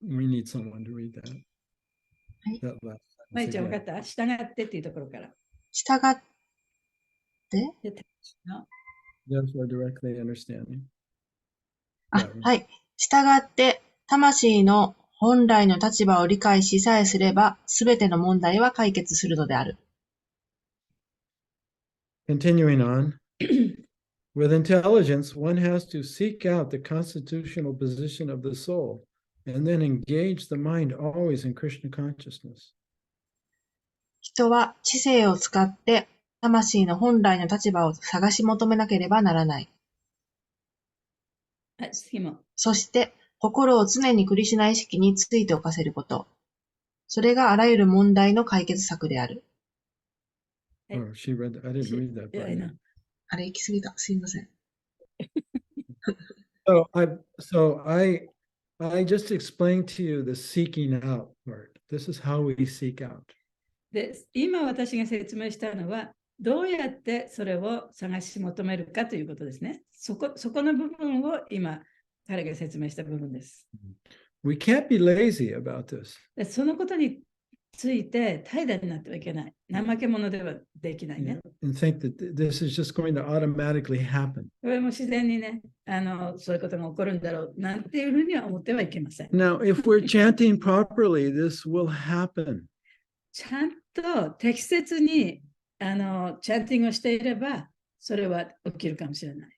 C: We need someone to read that.
F: はい。
C: That last
A: まい
C: sentence
A: ちゃん、分か
C: again.
A: った？従ってっていうところから。
F: 従って、
A: で、
C: Therefore, directly understanding.
F: はい。従って、魂の本来の立場を理解しさえすれば、すべての問題は解決するのである。
C: Continuing on, with intelligence, one has to seek out the constitutional position of the soul and then engage the mind always in Krishna consciousness.
F: 人は知性を使って魂の本来の立場を探し求めなければならない。
A: はい、次も。
F: そして心を常にクリシュナ意識についておかせること。それがあらゆる問題の解決策である。
C: Oh, she read that. I didn't read that
A: Yeah,
C: part.
A: I know.
F: あれ、行き過ぎた。すいません。
C: So I just explained to you the seeking out part. This is how we seek out.
A: で、今私が説明したのは、どうやってそれを探し求めるかということですね。そこの部分を今、彼が説明した部分です。
C: We can't be lazy about this.
A: でそのことについて怠惰になってはいけない。怠け者ではできないね。
C: And think that this is just going to automatically happen.
A: これも自然にね、そういうことが起こるんだろうなんていうふうには思ってはいけません。
C: Now, if we're chanting properly, this will happen.
A: ちゃんと適切にチャンティングをしていれば、それは起きるかもしれない。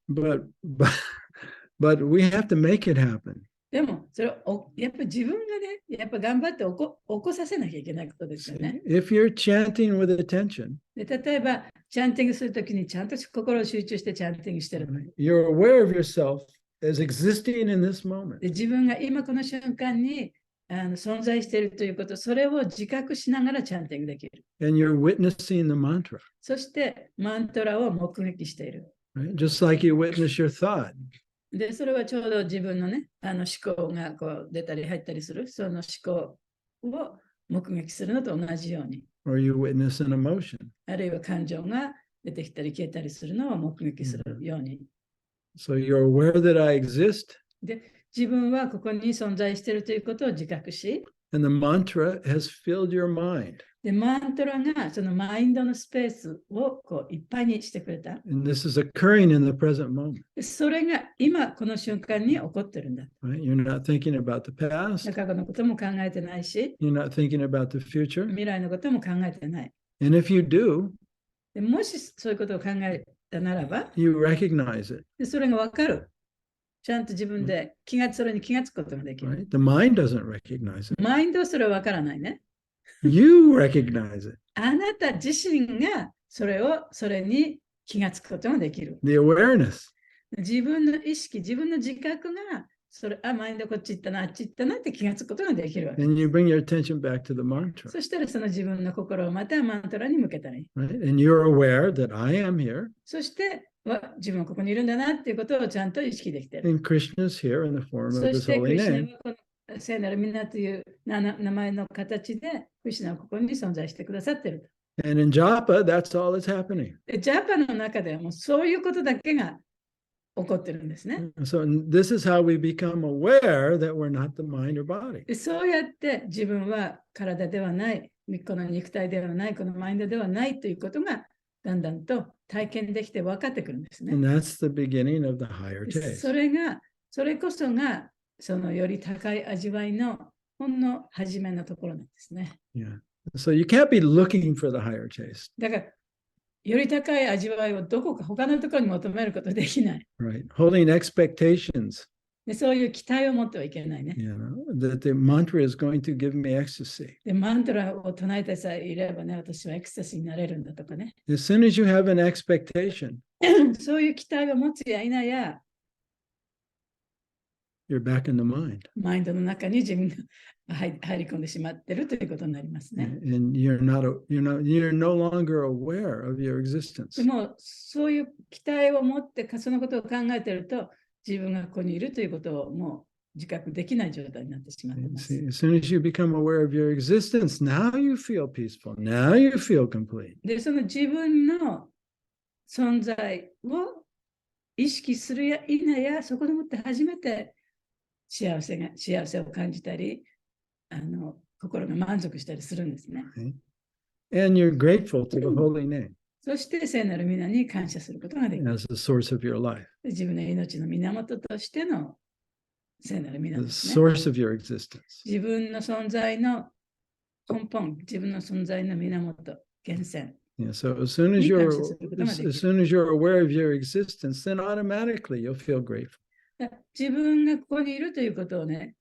C: But we have to make it happen.
A: でも、それをやっぱり自分がね、やっぱ頑張って起こさせなきゃいけないことですよね。
C: If you're chanting with attention,
A: で例えば、チャンティングするときにちゃんと心を集中してチャンティングしてる。
C: you're aware of yourself as existing in this moment.
A: で自分が今この瞬間に存在しているということ、それを自覚しながらチャンティングできる。
C: And you're witnessing the mantra,
A: そしてマントラを目撃している。
C: right? Just like you witness your thought.
A: で、それはちょうど自分のね、思考がこう出たり入ったりする、その思考を目撃するのと同じように。
C: Or you witness an emotion.
A: あるいは感情が出てきたり消えたりするのを目撃するように。
C: So you're aware that I exist,
A: で、自分はここに存在しているということを自覚し、
C: and the mantra has filled your mind.
A: で、マントラがそのマインドのスペースをこういっぱいにしてくれた。
C: And this is occurring in the present moment.
A: でそれが今この瞬間に起こってるんだ。
C: Right? You're not thinking about the past.
A: 過去のことも考えてないし、
C: You're not thinking about the future.
A: 未来のことも考えてない。
C: And if you do,
A: でもしそういうことを考えたならば、
C: you recognize it.
A: でそれが分かる。ちゃんと自分でそれに気がつくことができる。
C: Right? The mind doesn't recognize it.
A: マインドはそれは分からないね。
C: You recognize it.
A: あなた自身がそれに気がつくことができる。
C: The awareness.
A: 自分の意識、自分の自覚がマインドこっち行ったな、あっち行ったなって気がつくことができるわけ。
C: And you bring your attention back to the mantra.
A: そしたらその自分の心をまたマントラに向けたり。
C: Right? And you're aware that I am here,
A: そして自分はここにいるんだなっていうことをちゃんと意識できている。
C: and Krishna is here in the form
A: そ
C: of
A: し
C: his
A: てク
C: holy
A: リシナ
C: name.
A: はこの聖なる皆という名前の形でクリシナはここに存在してくださっている。
C: And in Japa, that's all that's happening.
A: でジャパンの中ではもうそういうことだけが起こってるんですね。
C: So this is how we become aware that we're not the mind or body.
A: でそうやって自分は体ではない、この肉体ではない、このマインドではないということがだんだんと体験できて分かってくるんですね。
C: And that's the beginning of the higher
A: で
C: taste.
A: それこそがそのより高い味わいのほんの初めのところなんですね。
C: Yeah. So you can't be looking for the higher taste.
A: だから、より高い味わいをどこか他のところに求めることできない。
C: Right. Holding expectations,
A: でそういう期待を持ってはいけないね。
C: that the mantra is going to give me ecstasy.
A: でマントラを唱えてさえいればね、私はエクスタシーになれるんだとかね。
C: As soon as you have an expectation,
A: そういう期待を持つや否や、
C: you're back in the mind.
A: マインドの中に自分が入り込んでしまっているということになりますね。
C: And you're no longer aware of your existence.
A: でも、そういう期待を持ってそのことを考えていると、自分がここにいるということをもう自覚できない状態になってしまっています。
C: See, as soon as you become aware of your existence, now you feel peaceful. Now you feel complete.
A: で、その自分の存在を意識するや否や、そこでもって初めて幸せを感じたり、心が満足したりするんですね。
C: And you're grateful to the holy name
A: そして聖なる皆に感謝することができる。
C: as the source of your life,
A: 自分の命の源としての聖なる皆
C: the
A: ですね。
C: source of your existence.
A: 自分の存在の根本、自分の存在の源、源泉。
C: Yeah, so as soon as you're aware of your existence, then automatically you'll feel grateful.
A: 自分がここにいるということをね、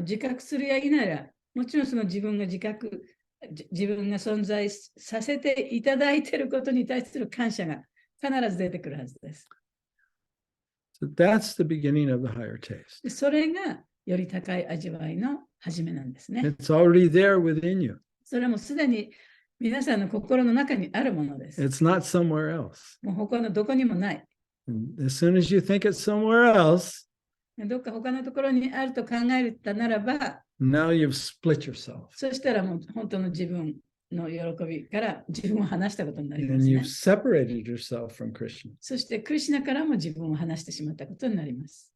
A: 自覚するや否や、もちろんその自分が存在させていただいていることに対する感謝が必ず出てくるはずです。
C: So that's the beginning of the higher taste.
A: それがより高い味わいの始めなんですね。
C: It's already there within you.
A: それもすでに皆さんの心の中にあるものです。
C: It's not somewhere else.
A: もう他のどこにもない。
C: And as soon as you think it's somewhere else,
A: どっか他のところにあると考えたならば、
C: now you've split yourself
A: そしたらもう本当の自分の喜びから自分を離したことになりま
C: and
A: す
C: you've
A: ね。
C: separated yourself from Krishna.
A: そしてクリシュナからも自分を離してしまったことになります。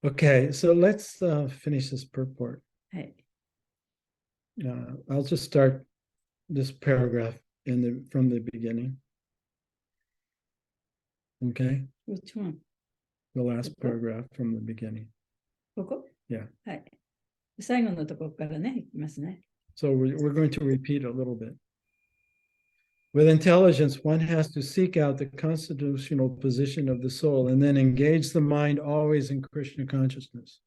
C: Okay, so let's finish this purport.
A: はい。
C: I'll just start this paragraph from the beginning. Okay,
A: Which one?
C: the last paragraph from the beginning.
A: ここ
C: Yeah.
A: はい。最後のところからね、いきますね。
C: So we're going to repeat a little bit. With intelligence, one has to seek out the constitutional position of the soul and then engage the mind always in Krishna consciousness.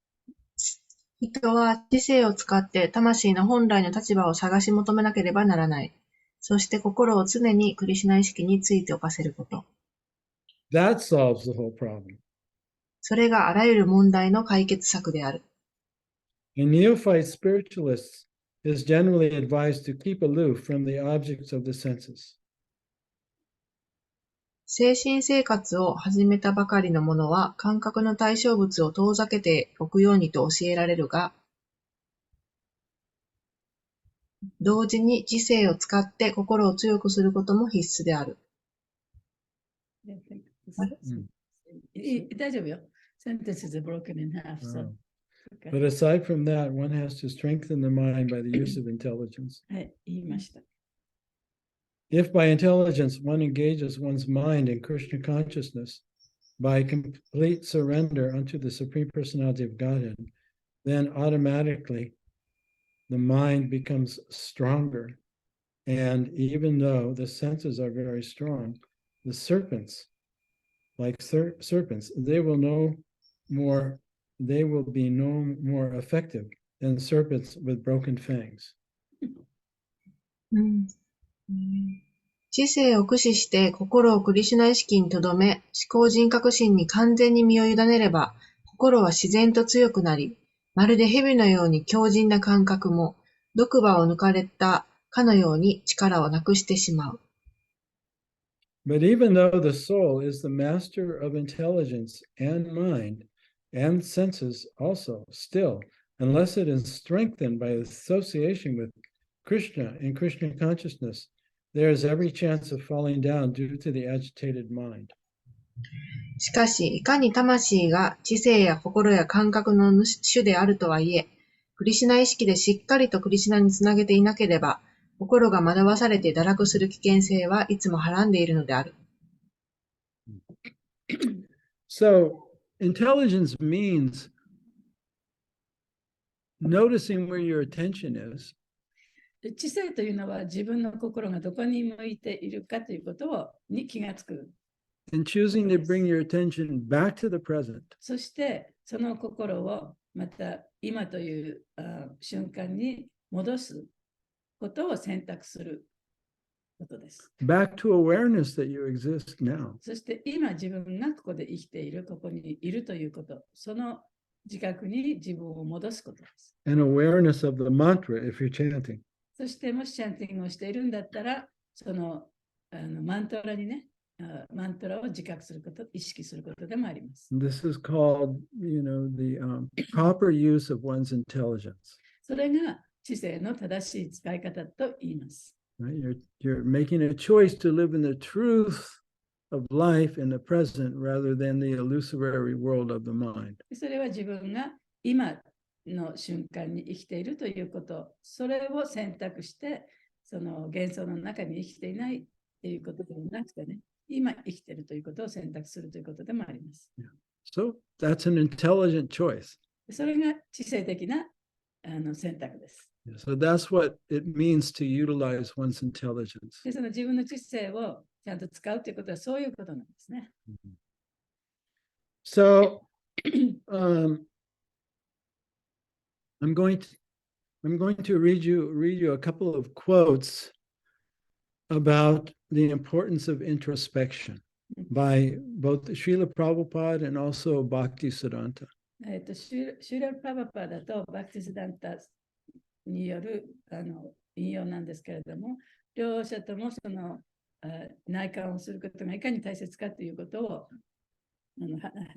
F: 人は知性を使って魂の本来の立場を探し求めなければならない。そして心を常にクリシュナ意識についておかせること。
C: That solves the whole problem.
F: それがあらゆる問題の解決策である。
C: And neophyte spiritualists is generally advised to keep aloof from the objects of the senses.
F: 精神生活を始めたばかりの者は感覚の対象物を遠ざけておくようにと教えられるが、同時に知性を使って心を強くすることも必須である。
A: 大丈夫よ。Sentences are broken in half. So.
C: But aside from that, one has to strengthen the mind by the use of intelligence.
A: はい、言いました。
C: If by intelligence one engages one's mind in Krishna consciousness by complete surrender unto the Supreme Personality of Godhead, then automatically the mind becomes stronger. And even though the senses are very strong, the serpents, like serpents, they will be no more effective than serpents with broken fangs.
F: 知性を駆使して心をクリシュナ意識に留め、思考人格心に完全に身を委ねれば、心は自然と強くなり、まるで蛇のように強靭な感覚も、毒歯を抜かれたかのように力をなくしてしまう。
C: But even though the soul is the master of intelligence and mind and senses also, still, unless it is strengthened by association with Krishna in Krishna consciousness, there is every chance of falling down due to the agitated mind.
F: しかし、いかに魂が知性や心や感覚の主であるとはいえ、クリシュナ意識でしっかりとクリシュナにつなげていなければ、心が惑わされて堕落する危険性はいつもはらんでいるのである。
C: So, intelligence means noticing where your attention is.
A: 知性というのは自分の心がどこに向いているかということに気がつく。
C: And choosing to bring your attention back to the present.
A: そしてその心をまた今という瞬間に戻すことを選択することです。
C: Back to awareness that you exist now.
A: そして今自分がここで生きている、ここにいるということ、その自覚に自分を戻すことです。
C: And awareness of the mantra if you're chanting.
A: そしてもしチャンティングをしているんだったら、そのマントラにね、マントラを自覚すること、意識することでもあります。
C: This is called, the proper use of one's intelligence.
A: それが知性の正しい使い方と言います。
C: Right? You're making a choice to live in the truth of life in the present rather than the illusory world of the mind.
A: それは自分が今の瞬間に生きているということ、それを選択して、その幻想の中に生きていないということではなくてね、今生きているということを選択するということでもあります。
C: So that's an intelligent choice.
A: それが知性的な選択です。
C: So that's what it means to utilize one's intelligence.
A: でその自分の知性をちゃんと使うということはそういうことなんですね。
C: So I'm going to read you a couple of quotes about the importance of introspection by both Srila Prabhupada and also Bhakti Siddhanta.
A: シューラ・プラバパーダとバクティスダンタによる引用なんですけれども、両者ともその内観をすることがいかに大切かということを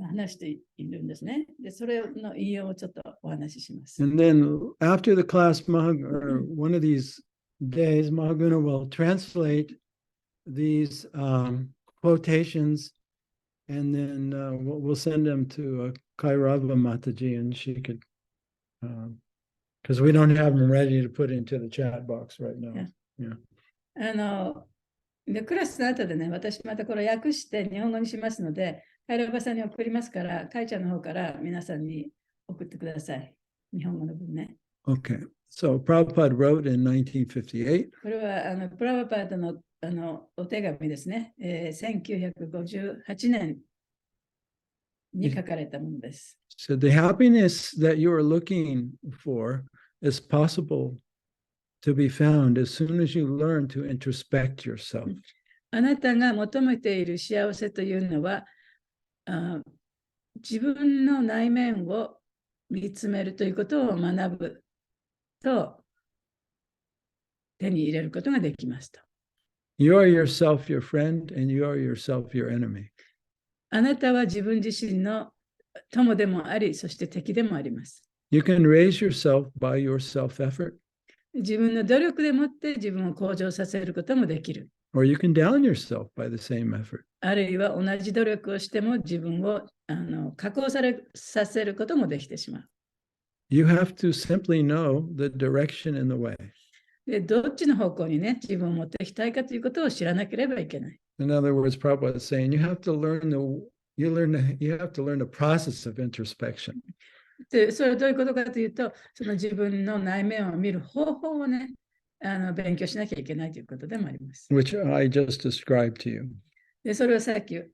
A: 話しているんですね。で、それの引用をちょっとお話しします。
C: And then after the class, or one of these days, Mahaguna will translate these quotations, and then we'll send them to Kairava Mataji, and she could, because we don't have them ready to put into the chat box right now.
A: Yeah. でクラスの後でね、私またこれ訳して日本語にしますので、カイラバさんに送りますから、カイちゃんの方から皆さんに送ってください。日本語の文ね。
C: Okay. So Prabhupada wrote in 1958.
A: これはプラバパードのお手紙ですね。1958年に書かれたものです。
C: So the happiness that you are looking for is possible to be found as soon as you learn to introspect yourself.
A: あなたが求めている幸せというのは、自分の内面を見つめるということを学ぶと手に入れることができますと。
C: You are yourself your friend, and you are yourself your enemy.
A: あなたは自分自身の友でもあり、そして敵でもあります。
C: You can raise yourself by your self-effort,
A: 自分の努力でもって自分を向上させることもできる。
C: or you can down yourself by the same effort.
A: あるいは同じ努力をしても自分を下降させることもできてしまう。
C: You have to simply know the direction and the way.
A: で、どっちの方向にね、自分を持っていきたいかということを知らなければいけない。
C: In other words, Prabhupada is saying you have to learn the process of introspection.
A: で、それはどういうことかというと、その自分の内面を見る方法をね、勉強しなきゃいけないということでもあります。
C: Which I just described to you.
A: で、それをさっき、サ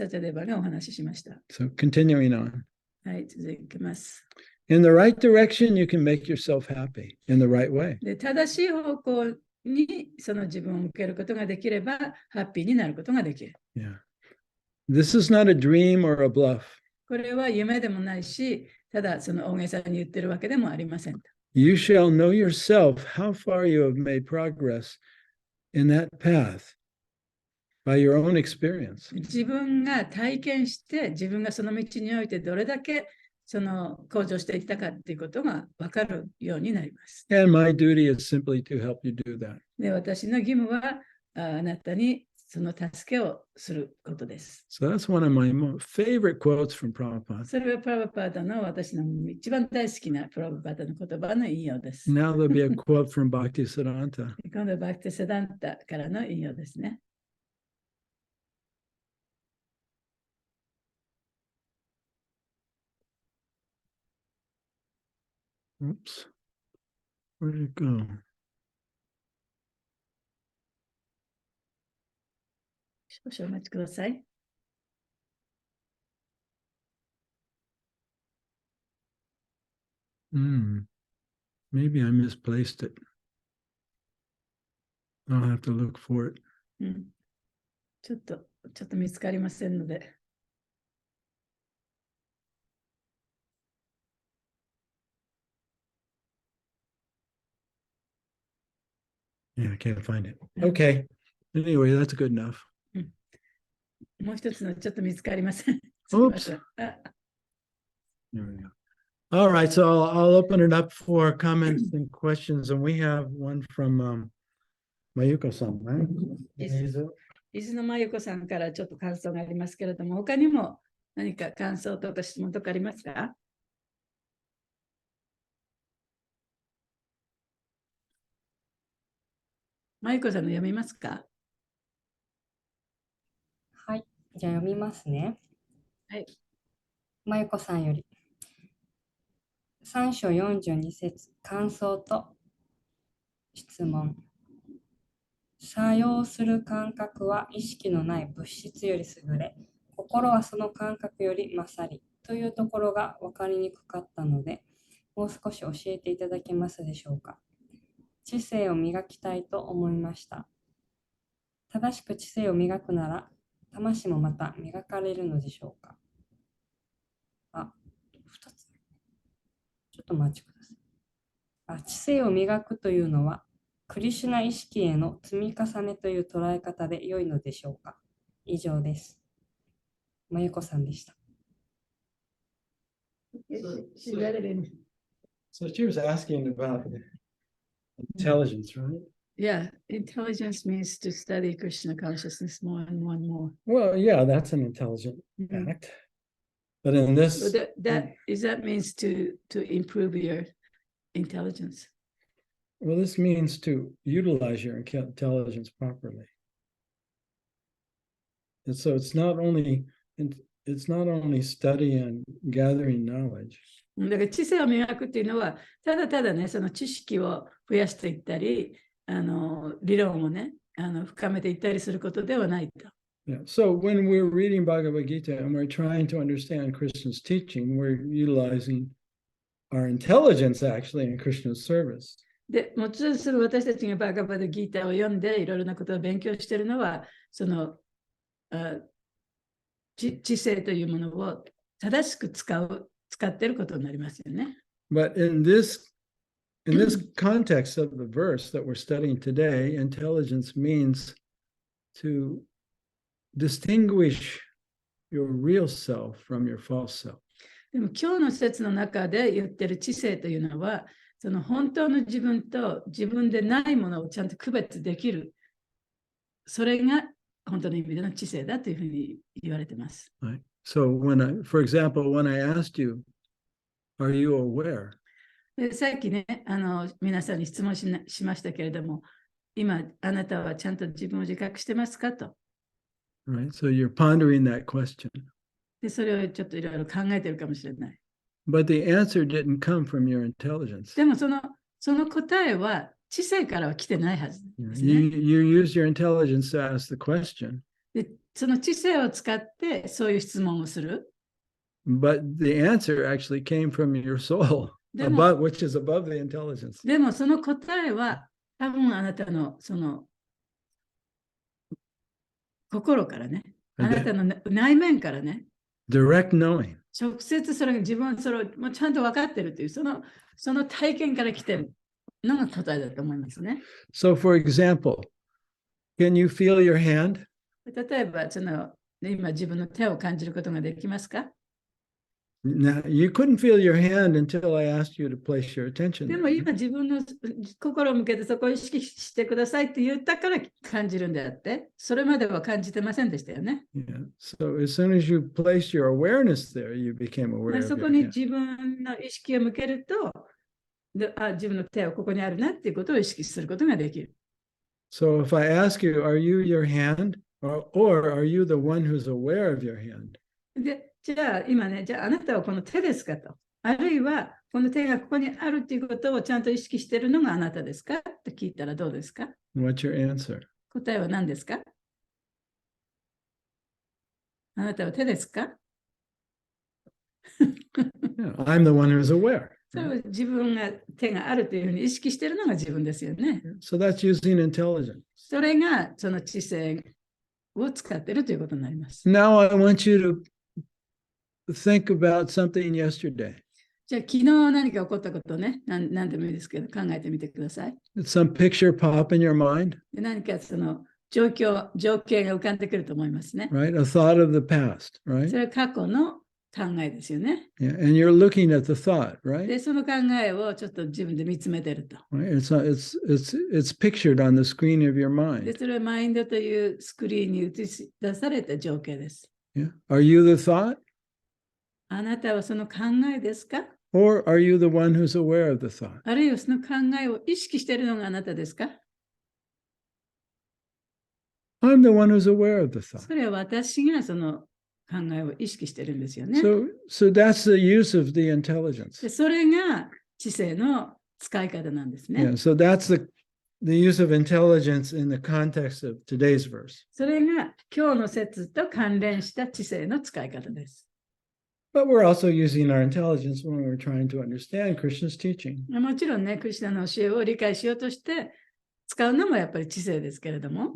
A: チャデバがお話ししました。
C: So continuing on.
A: はい、続きます。
C: In the right direction, you can make yourself happy in the right way.
A: で、正しい方向にその自分を向けることができれば、ハッピーになることができる。
C: Yeah. This is not a dream or a bluff.
A: これは夢でもないし、ただその大げさに言ってるわけでもありません。
C: You shall know yourself how far you have made progress in that path by your own experience.
A: 自分が体験して、自分がその道においてどれだけその向上していったかっていうことが分かるようになります。
C: And my duty is simply to help you do that.
A: で、私の義務はあなたにその助けをすることです。
C: So that's one of my favorite quotes from Prabhupada.
A: それはプラバパーダの私の一番大好きなプラバパーダの言葉の引用です。
C: Now there'll be a quote from Bhaktisiddhanta.
A: 今度はバクティセダンタからの引用ですね。
C: Oops. Where did it go?
A: 少々お待ちください。
C: Maybe I misplaced it. I'll have to look for it.
A: ちょっと見つかりませんので。
C: Yeah, I can't find it. Okay. Anyway, that's good enough.
A: もう一つのちょっと見つかりません。
C: Oops. There we go. All right, so I'll open it up for comments and questions, and we have one from Mayuko-san, right?
A: 伊豆のまゆこさんからちょっと感想がありますけれども、他にも何か感想とか質問とかありますか？まゆこさんの読みますか？
B: はい。じゃあ読みますね。
A: はい。
B: まゆこさんより。3章42節、感想と質問。作用する感覚は意識のない物質より優れ、心はその感覚より勝りというところが分かりにくかったので、もう少し教えていただけますでしょうか。知性を磨きたいと思いました。正しく知性を磨くなら、魂もまた磨かれるのでしょうか。2つ。ちょっとお待ちください。
E: 知性を磨くというのは、クリシュナ意識への積み重ねという捉え方で良いのでしょうか。以上です。まゆこさんでした。
C: So she was asking about intelligence, right?
A: Yeah, intelligence means to study Krishna consciousness more and more and more.
C: Well, yeah, that's an intelligent
A: Mhm.
C: act. But in this,
A: So that means to improve your intelligence.
C: well, this means to utilize your intelligence properly. And so it's not only study and gathering knowledge.
A: だから知性を磨くっていうのは、ただただね、その知識を増やしていったり、理論をね、深めていったりすることではないと。
C: Yeah. So when we're reading Bhagavad Gita and we're trying to understand Krishna's teaching, we're utilizing our intelligence actually in Krishna's service.
A: で、もちろんその私たちがバガバドギーターを読んでいろいろなことを勉強しているのは、その知性というものを正しく使っていることになりますよね。
C: But in this context of the verse that we're studying today, intelligence means to distinguish your real self from your false self.
A: でも今日の説の中で言ってる知性というのは、その本当の自分と自分でないものをちゃんと区別できる。それが本当の意味での知性だというふうに言われています。
C: Right. So for example, when I asked you, are you aware?
A: でさっきね、皆さんに質問しましたけれども、今、あなたはちゃんと自分を自覚してますかと。
C: Right. So you're pondering that question.
A: で、それをちょっといろいろ考えてるかもしれない。
C: But the answer didn't come from your intelligence.
A: でもその答えは知性からは来てないはずですね。
C: You use your intelligence to ask the question.
A: で、その知性を使ってそういう質問をする。
C: But the answer actually came from your soul, which is above the intelligence.
A: でもその答えは多分あなたのその心からね、あなたの内面からね、
C: direct knowing.
A: 直接それが自分はそれをもうちゃんと分かってるというその体験から来てるのが答えだと思いますね。
C: So for example, can you feel your hand?
A: 例えば今自分の手を感じることができますか？
C: Now, you couldn't feel your hand until I asked you to place your attention.
A: でも今自分の心を向けてそこを意識してくださいって言ったから感じるんであって、それまでは感じてませんでしたよね。
C: Yeah. So as soon as you placed your awareness there, you became aware of
A: そ
C: your
A: こに
C: hand.
A: 自分の意識を向けると、自分の手はここにあるなっていうことを意識することができる。
C: So if I ask you, are you your hand? Or are you the one who's aware of your hand?
A: で、じゃあ今ね、じゃああなたはこの手ですかと。あるいはこの手がここにあるっていうことをちゃんと意識しているのがあなたですかって聞いたらどうですか？
C: What's your answer?
A: 答えは何ですか？あなたは手ですか？
C: Yeah, I'm the one who's aware.
A: それは自分が手があるというふうに意識しているのが自分ですよね。
C: So that's using intelligence.
A: それがその知性を使っているということになります。
C: Now I want you to think about something yesterday.
A: じゃあ昨日何か起こったことをね、何でもいいですけど考えてみてください。
C: Some picture pop in your mind,
A: で何かその情景が浮かんでくると思いますね。
C: right? A thought of the past,
A: そ
C: right?
A: れは過去の考えですよね。
C: Yeah, and you're looking at the thought,
A: で、
C: right?
A: その考えをちょっと自分で見つめてると。
C: Right? It's pictured on the screen of your
A: で、
C: mind.
A: それはマインドというスクリーンに映し出された情景です。
C: Yeah. Are you the thought,
A: あなたはその考えですか？
C: or are you the one who's aware of the thought?
A: あるいはその考えを意識しているのがあなたですか？
C: I'm the one who's aware of the thought.
A: それは私がその考えを意識してるんですよね。
C: So that's the use of the intelligence.
A: で、それが知性の使い方なんですね。
C: Yeah. So that's the use of intelligence in the context of today's verse.
A: それが今日の説と関連した知性の使い方です。
C: But we're also using our intelligence when we're trying to understand Krishna's teaching.
A: もちろんね、クリシュナの教えを理解しようとして使うのもやっぱり知性ですけれども、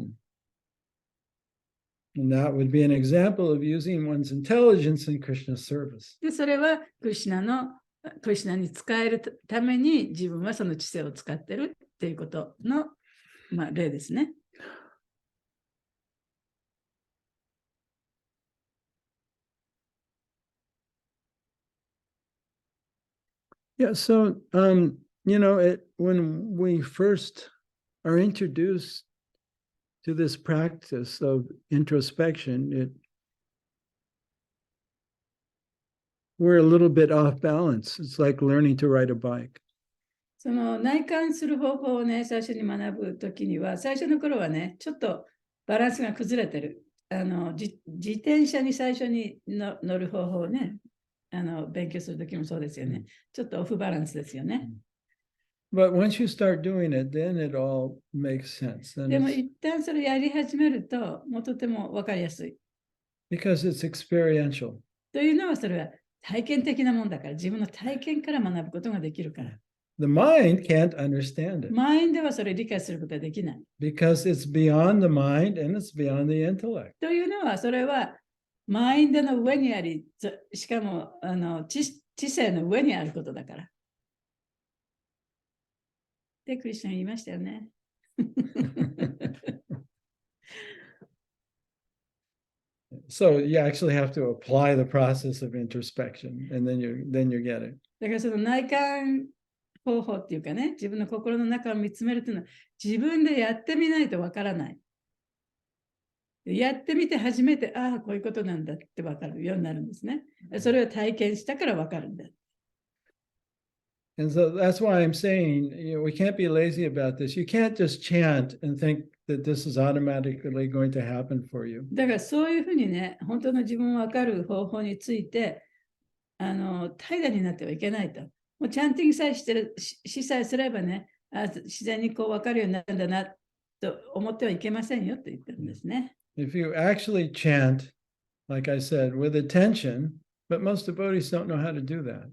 C: And that would be an example of using one's intelligence in Krishna's service.
A: でそれはクリシュナのクリシュナに使えるために自分はその知性を使ってるっていうことの、例ですね。
C: Yeah, so when we first are introduced to this practice of introspection, we're a little bit off balance. It's like learning to ride a bike.
A: その内観する方法をね、最初に学ぶときには、最初の頃はね、ちょっとバランスが崩れてる。自転車に最初に乗る方法をね、勉強するときもそうですよね。ちょっとオフバランスですよね。
C: But once you start doing it, then it all makes sense. Then
A: でも
C: it's,
A: 一旦それやり始めると、もうとても分かりやすい。
C: because it's experiential.
A: というのは、それは体験的なもんだから、自分の体験から学ぶことができるから。
C: The mind can't understand it
A: マインドはそれを理解することはできない。
C: because it's beyond the mind and it's beyond the intellect.
A: というのは、それはマインドの上にあり、しかも知性の上にあることだから。で、クリスチャン言いましたよね。
C: So you actually have to apply the process of introspection, and then you get it.
A: だからその内観方法っていうかね、自分の心の中を見つめるというのは、自分でやってみないとわからない。やってみて初めて、ああ、こういうことなんだってわかるようになるんですね。それを体験したからわかるんだ。
C: And so that's why I'm saying, we can't be lazy about this. You can't just chant and think that this is automatically going to happen for you.
A: だからそういうふうにね、本当の自分をわかる方法について、怠惰になってはいけないと。もうチャンティングさえしさえすればね、自然にこうわかるようになるんだなと思ってはいけませんよと言ってるんですね。
C: If you actually chant, like I said, with attention, but most devotees don't know how to do that.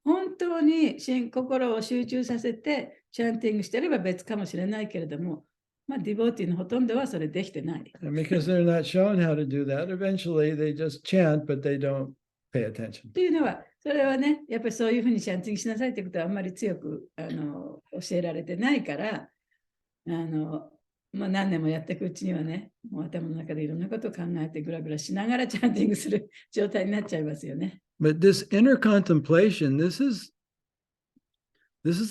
A: 本当に心を集中させてチャンティングしてれば別かもしれないけれども、ディボーティーのほとんどはそれできてない。
C: And because they're not shown how to do that, eventually they just chant, but they don't pay attention.
A: というのは、それはね、やっぱりそういうふうにチャンティングしなさいということはあんまり強く教えられてないから、何年もやっていくうちにはね、もう頭の中でいろんなことを考えてぐらぐらしながらチャンティングする状態になっちゃいますよね。
C: But this inner contemplation, this is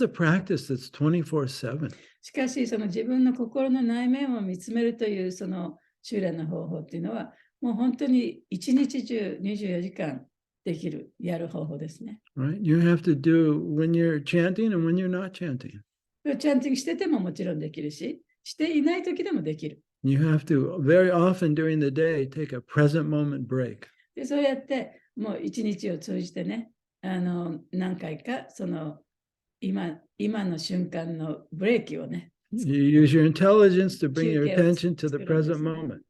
C: a practice that's 24/7.
A: しかし、その自分の心の内面を見つめるというその修練の方法っていうのは、もう本当に一日中24時間できる、やる方法ですね。
C: Right? You have to do when you're chanting and when you're not chanting.
A: チャンティングしててももちろんできるし、していない時でもできる。
C: You have to very often during the day take a present moment break.
A: でそうやってもう一日を通じてね、何回かその今の瞬間のブレーキをね。
C: You use your intelligence to bring your attention to the present moment.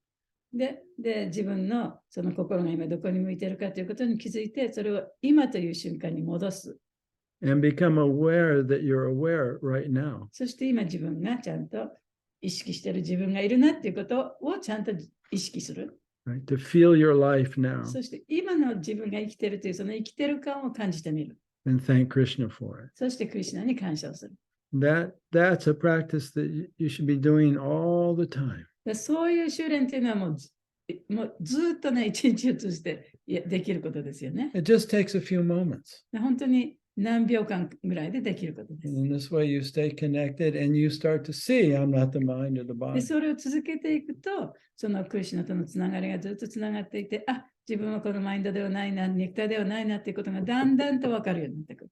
A: で、自分のその心が今どこに向いているかということに気づいて、それを今という瞬間に戻す。
C: And become aware that you're aware right now.
A: そして今自分がちゃんと意識している自分がいるなっていうことをちゃんと意識する。
C: Right? To feel your life now.
A: そして今の自分が生きているというその生きている感を感じてみる。
C: And thank Krishna for it.
A: そしてクリシュナに感謝をする。
C: That's a practice that you should be doing all the time.
A: そういう修練というのはもうずっとね、一日を通じてできることですよね。
C: It just takes a few moments.
A: 本当に何秒間ぐらいでできることです。
C: And in this way you stay connected and you start to see I'm not the mind or the
A: で
C: body.
A: それを続けていくと、そのクリシュナとのつながりがずっとつながっていて、自分はこのマインドではないな、肉体ではないなっていうことがだんだんと分かるようになってくる。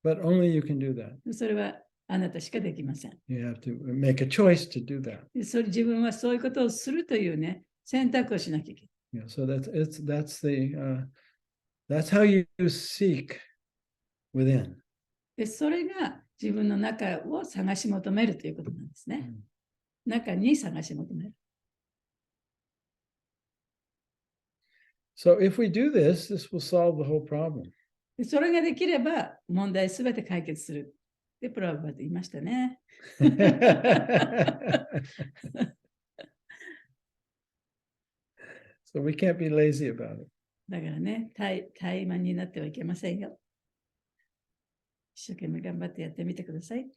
C: But only you can do that.
A: それはあなたしかできません。
C: You have to make a choice to do that.
A: で自分はそういうことをするというね、選択をしなきゃいけない。
C: Yeah, so that's how you seek within.
A: でそれが自分の中を探し求めるということなんですね。中に探し求める。
C: So if we do this, this will solve the whole problem.
A: でそれができれば問題すべて解決する。で、プラバーと言いましたね。
C: So we can't be lazy about it.
A: だからね、怠慢になってはいけませんよ。一生懸命頑張ってやってみてください。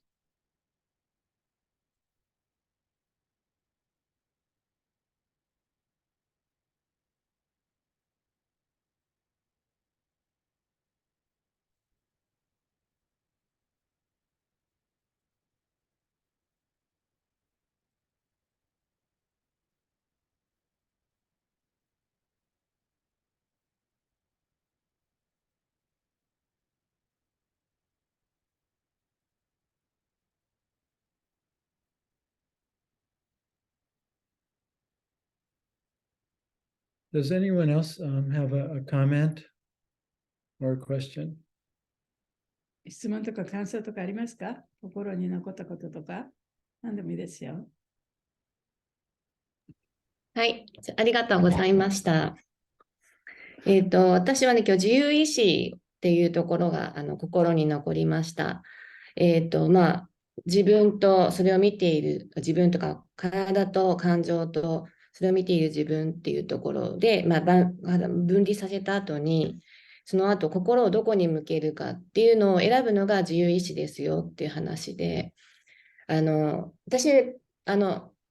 C: Does anyone else have a comment or a question?
A: 質問とか感想とかありますか？心に残ったこととか、何でもいいですよ。
D: はい、ありがとうございました。私はね、今日自由意志っていうところが心に残りました。自分とそれを見ている、自分とか体と感情とそれを見ている自分っていうところで、分離させた後に、その後心をどこに向けるかっていうのを選ぶのが自由意志ですよっていう話で、私、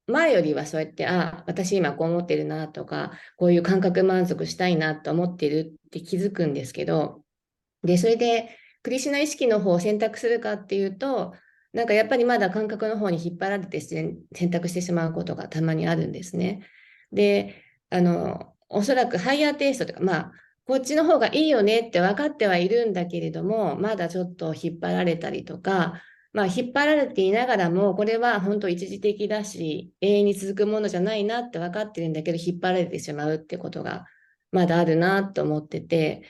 D: 前よりはそうやって、私今こう思ってるなとか、こういう感覚満足したいなと思ってるって気づくんですけど、で、それで、クリシュナ意識の方を選択するかっていうと、なんかやっぱりまだ感覚の方に引っ張られて選択してしまうことがたまにあるんですね。で、おそらくハイヤーテイストとか、こっちの方がいいよねって分かってはいるんだけれども、まだちょっと引っ張られたりとか、引っ張られていながらも、これは本当一時的だし、永遠に続くものじゃないなって分かってるんだけど、引っ張られてしまうってことがまだあるなと思ってて、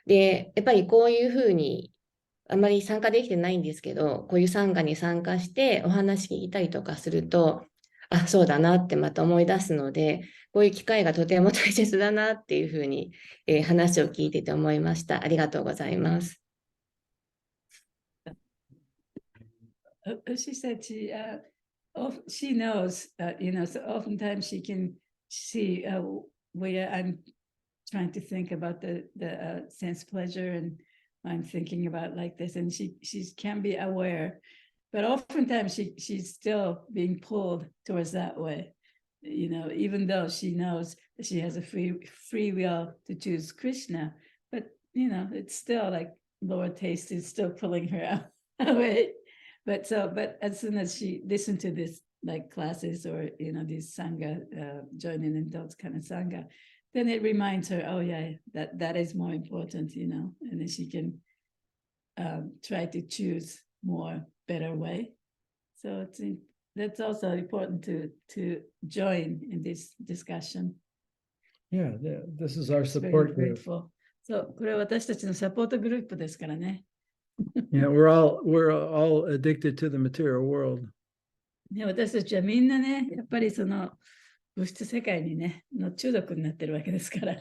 D: で、やっぱりこういうふうに、あまり参加できてないんですけど、こういう参加に参加してお話聞いたりとかすると、そうだなってまた思い出すので、こういう機会がとても大切だなっていうふうに、話を聞いてて思いました。ありがとうございます。
A: She said she knows, so oftentimes she can see where I'm trying to think about the sense pleasure, and I'm thinking about like this, and she can be aware, but oftentimes she's still being pulled towards that way, even though she knows that she has a free will to choose Krishna, but it's still like lower taste is still pulling her away. But as soon as she listened to this like classes or these sangha, joining in those kind of sangha, then it reminds her, oh yeah, that is more important, and then she can try to choose more better way. So that's also important to join in this discussion.
C: Yeah, this is our support group.
A: そう、これは私たちのサポートグループですからね。
C: Yeah, we're all addicted to the material world.
A: ね、私たちはみんなね、やっぱりその物質世界にね、の中毒になってるわけですから。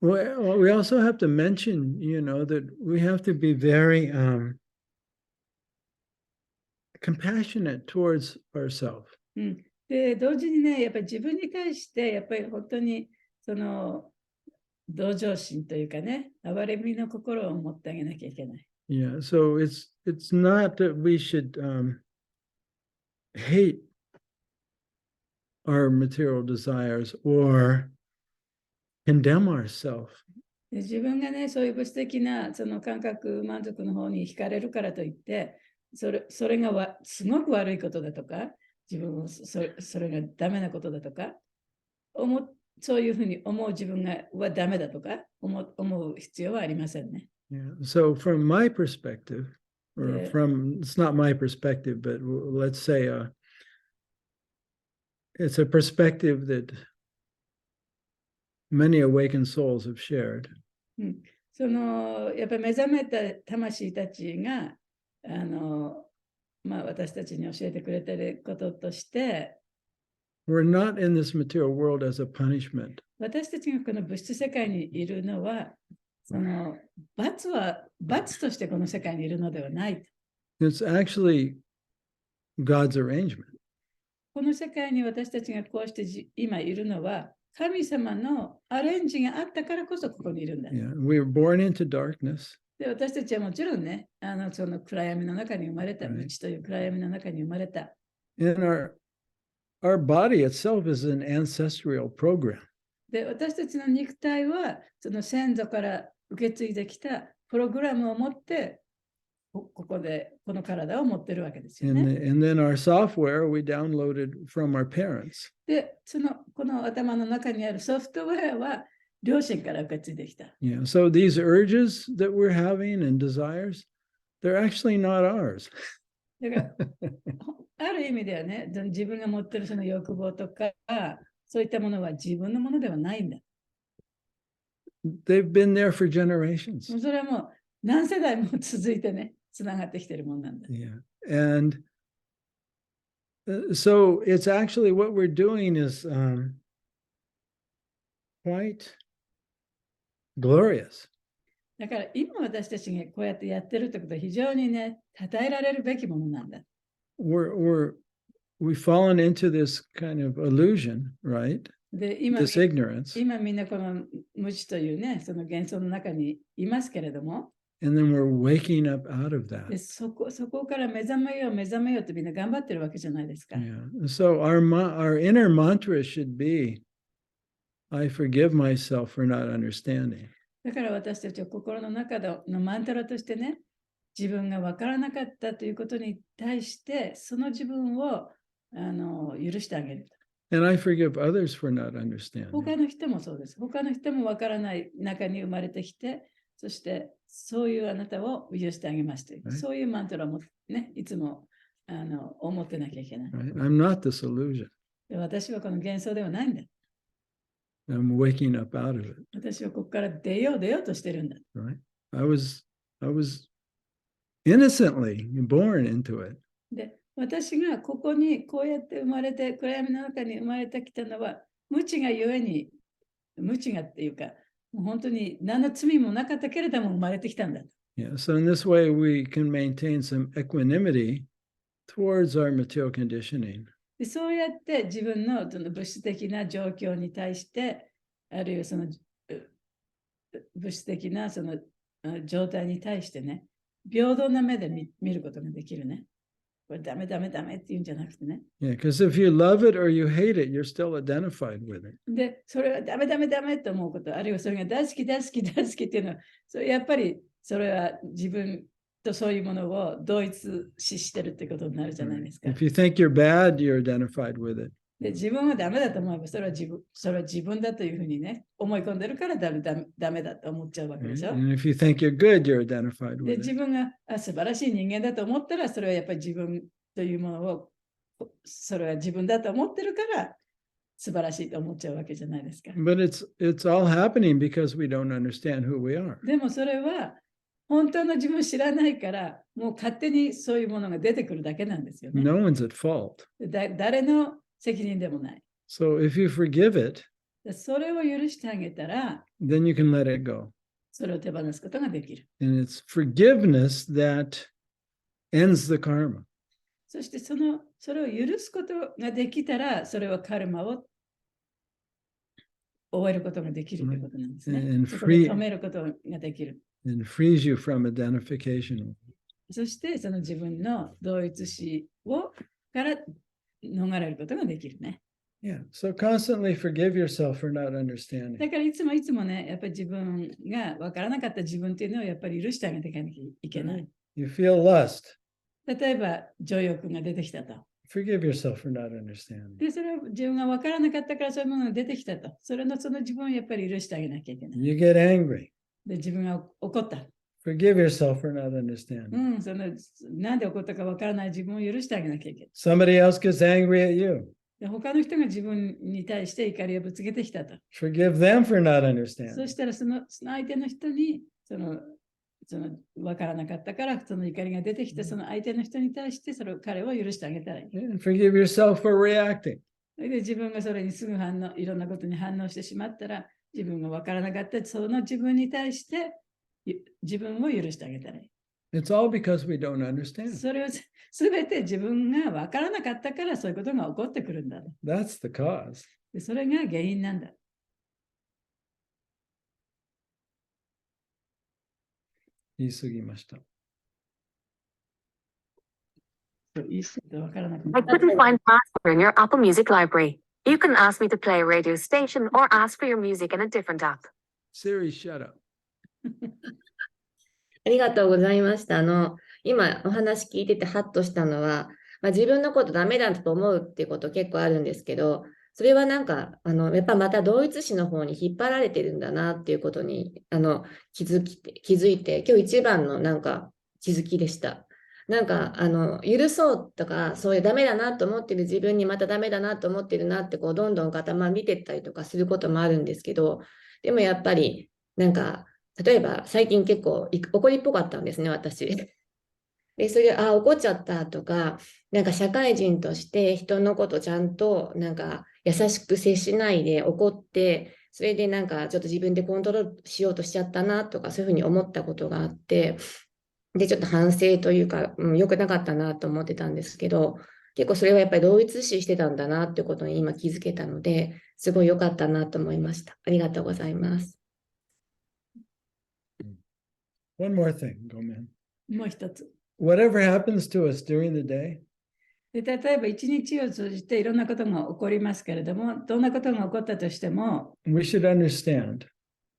C: Well, we also have to mention, that we have to be very compassionate towards ourselves.
A: で、同時にね、やっぱり自分に対して、やっぱり本当にその同情心というかね、憐れみの心を持ってあげなきゃいけない。
C: Yeah, so it's not that we should hate our material desires or condemn ourselves.
A: 自分がね、そういう物質的なその感覚満足の方に惹かれるからといって、それがすごく悪いことだとか、自分をそれがダメなことだとか、そういうふうに思う自分はダメだとか思う必要はありませんね。
C: Yeah. So from my perspective, or it's not my perspective, but let's say it's a perspective that many awakened souls have shared.
A: そのやっぱり目覚めた魂たちが私たちに教えてくれていることとして、
C: We're not in this material world as a punishment.
A: 私たちがこの物質世界にいるのは、その罰としてこの世界にいるのではない。
C: It's actually God's arrangement.
A: この世界に私たちがこうして今いるのは、神様のアレンジがあったからこそここにいるんだ。
C: Yeah, we were born into darkness.
A: で、私たちはもちろんね、その暗闇の中に生まれた、
C: はい
A: 無知という暗闇の中に生まれた。
C: And our body itself is an ancestral program.
A: で、私たちの肉体は、その先祖から受け継いできたプログラムを持って、ここでこの体を持ってるわけですよ
C: And,
A: ね。
C: and then our software we downloaded from our parents.
A: で、この頭の中にあるソフトウェアは両親から受け継いできた。
C: Yeah. So these urges that we're having and desires, they're actually not ours.
A: だからある意味ではね、自分が持ってるその欲望とか、そういったものは自分のものではないんだ。
C: They've been there for generations.
A: それはもう何世代も続いてね、つながってきてるもんなんだ。
C: Yeah. And so it's actually what we're doing is quite glorious.
A: だから今私たちがこうやってやってるってことは非常にね、称えられるべきものなんだ。
C: We've fallen into this kind of illusion, right?
A: で、
C: This ignorance.
A: 今みんなこの無知というね、その幻想の中にいますけれども、
C: And then we're waking up out of
A: で
C: that.
A: そこから目覚めよう、目覚めようってみんな頑張ってるわけじゃないですか。
C: Yeah. So our inner mantra should be, I forgive myself for not understanding.
A: だから私たちは心の中のマントラとしてね、自分が分からなかったということに対して、その自分を許してあげる。
C: And I forgive others for not understanding.
A: 他の人もそうです。他の人も分からない中に生まれてきて、そしてそういうあなたを許してあげますという、そういうマントラもね、いつも思ってなきゃいけない。
C: Right? I'm not this illusion.
A: で私はこの幻想ではないんだ。
C: I'm waking up out of it.
A: 私はここから出ようとしてるんだ。
C: Right? I was innocently born into it.
A: で、私がここにこうやって生まれて、暗闇の中に生まれてきたのは、無知がゆえに、無知がっていうか、もう本当に何の罪もなかったけれども生まれてきたんだ。
C: Yeah. So in this way, we can maintain some equanimity towards our material conditioning.
A: でそうやって自分のその物質的な状況に対して、あるいはその物質的なその状態に対してね、平等な目で見ることができるね。これダメって言うんじゃなくてね。
C: Yeah, because if you love it or you hate it, you're still identified with it.
A: で、それはダメと思うこと、あるいはそれが大好きっていうのは、やっぱりそれは自分とそういうものを同一視してるってことになるじゃないですか。
C: If you think you're bad, you're identified with it.
A: で自分はダメだと思えば、それは自分だというふうにね、思い込んでるからダメだと思っちゃうわけでしょ。
C: And if you think you're good, you're identified
A: で
C: with
A: 自
C: it.
A: 分が素晴らしい人間だと思ったら、それはやっぱり自分というものを、それは自分だと思ってるから素晴らしいと思っちゃうわけじゃないですか。
C: But it's all happening because we don't understand who we are.
A: でもそれは本当の自分を知らないから、もう勝手にそういうものが出てくるだけなんですよね。
C: No one's at fault.
A: 誰の責任でもない。
C: So if you forgive it,
A: それを許してあげたら、
C: then you can let it go.
A: それを手放すことができる。
C: And it's forgiveness that ends the karma.
A: そしてそれを許すことができたら、それはカルマを終えることができるということなんですね。
C: And
A: そこで止めることができる。
C: and frees you from identification.
A: そしてその自分の同一視から逃れることができるね。
C: Yeah. So constantly forgive yourself for not understanding.
A: だからいつもね、やっぱり自分が分からなかった自分っていうのをやっぱり許してあげていかなきゃいけない。
C: You feel lust.
A: 例えば、情欲が出てきたと。
C: Forgive yourself for not understanding.
A: で、それは自分が分からなかったからそういうものが出てきたと。その自分をやっぱり許してあげなきゃいけない。
C: You get angry.
A: で、自分が怒った。
C: Forgive yourself for not understanding.
A: なんで怒ったか分からない自分を許してあげなきゃいけない。
C: Somebody else gets angry at you.
A: で、他の人が自分に対して怒りをぶつけてきたと。
C: Forgive them for not
A: そ
C: understanding.
A: したらその相手の人に分からなかったからその怒りが出てきたその相手の人に対して彼を許してあげたらいい。
C: And forgive yourself for reacting.
A: で自分がそれにすぐいろんなことに反応してしまったら自分が分からなかったその自分に対して自分を許してあげたらいい。
C: It's all because we don't understand.
A: それをすべて自分が分からなかったからそういうことが起こってくるんだ。
C: That's the cause.
A: でそれが原因なんだ。
C: 言い過ぎました。
A: いいことわからなく
G: I
A: なる。
G: couldn't find Master in your Apple Music library. You can ask me to play a radio station or ask for your music in a different app.
C: Siri, shut up.
D: ありがとうございました。今お話聞いててハッとしたのは、自分のことダメだと思うっていうこと結構あるんですけど、それはなんか、やっぱまた同一視の方に引っ張られてるんだなっていうことに、気づいて、今日一番のなんか気づきでした。なんか、許そうとか、そういうダメだなと思ってる自分にまたダメだなと思ってるなって、こう、どんどん頭見てったりとかすることもあるんですけど、でもやっぱり、なんか、例えば最近結構怒りっぽかったんですね、私。で、それで、怒っちゃったとか、なんか社会人として人のことちゃんとなんか優しく接しないで怒って、それでなんかちょっと自分でコントロールしようとしちゃったなとかそういうふうに思ったことがあって、で、ちょっと反省というか、良くなかったなと思ってたんですけど、結構それはやっぱり同一視してたんだなってことに今気づけたので、すごい良かったなと思いました。ありがとうございます。
C: One more thing, go man.
A: もう一つ。
C: Whatever happens to us during the day,
A: で例えば一日を通じていろんなことが起こりますけれども、どんなことが起こったとしても、
C: we should understand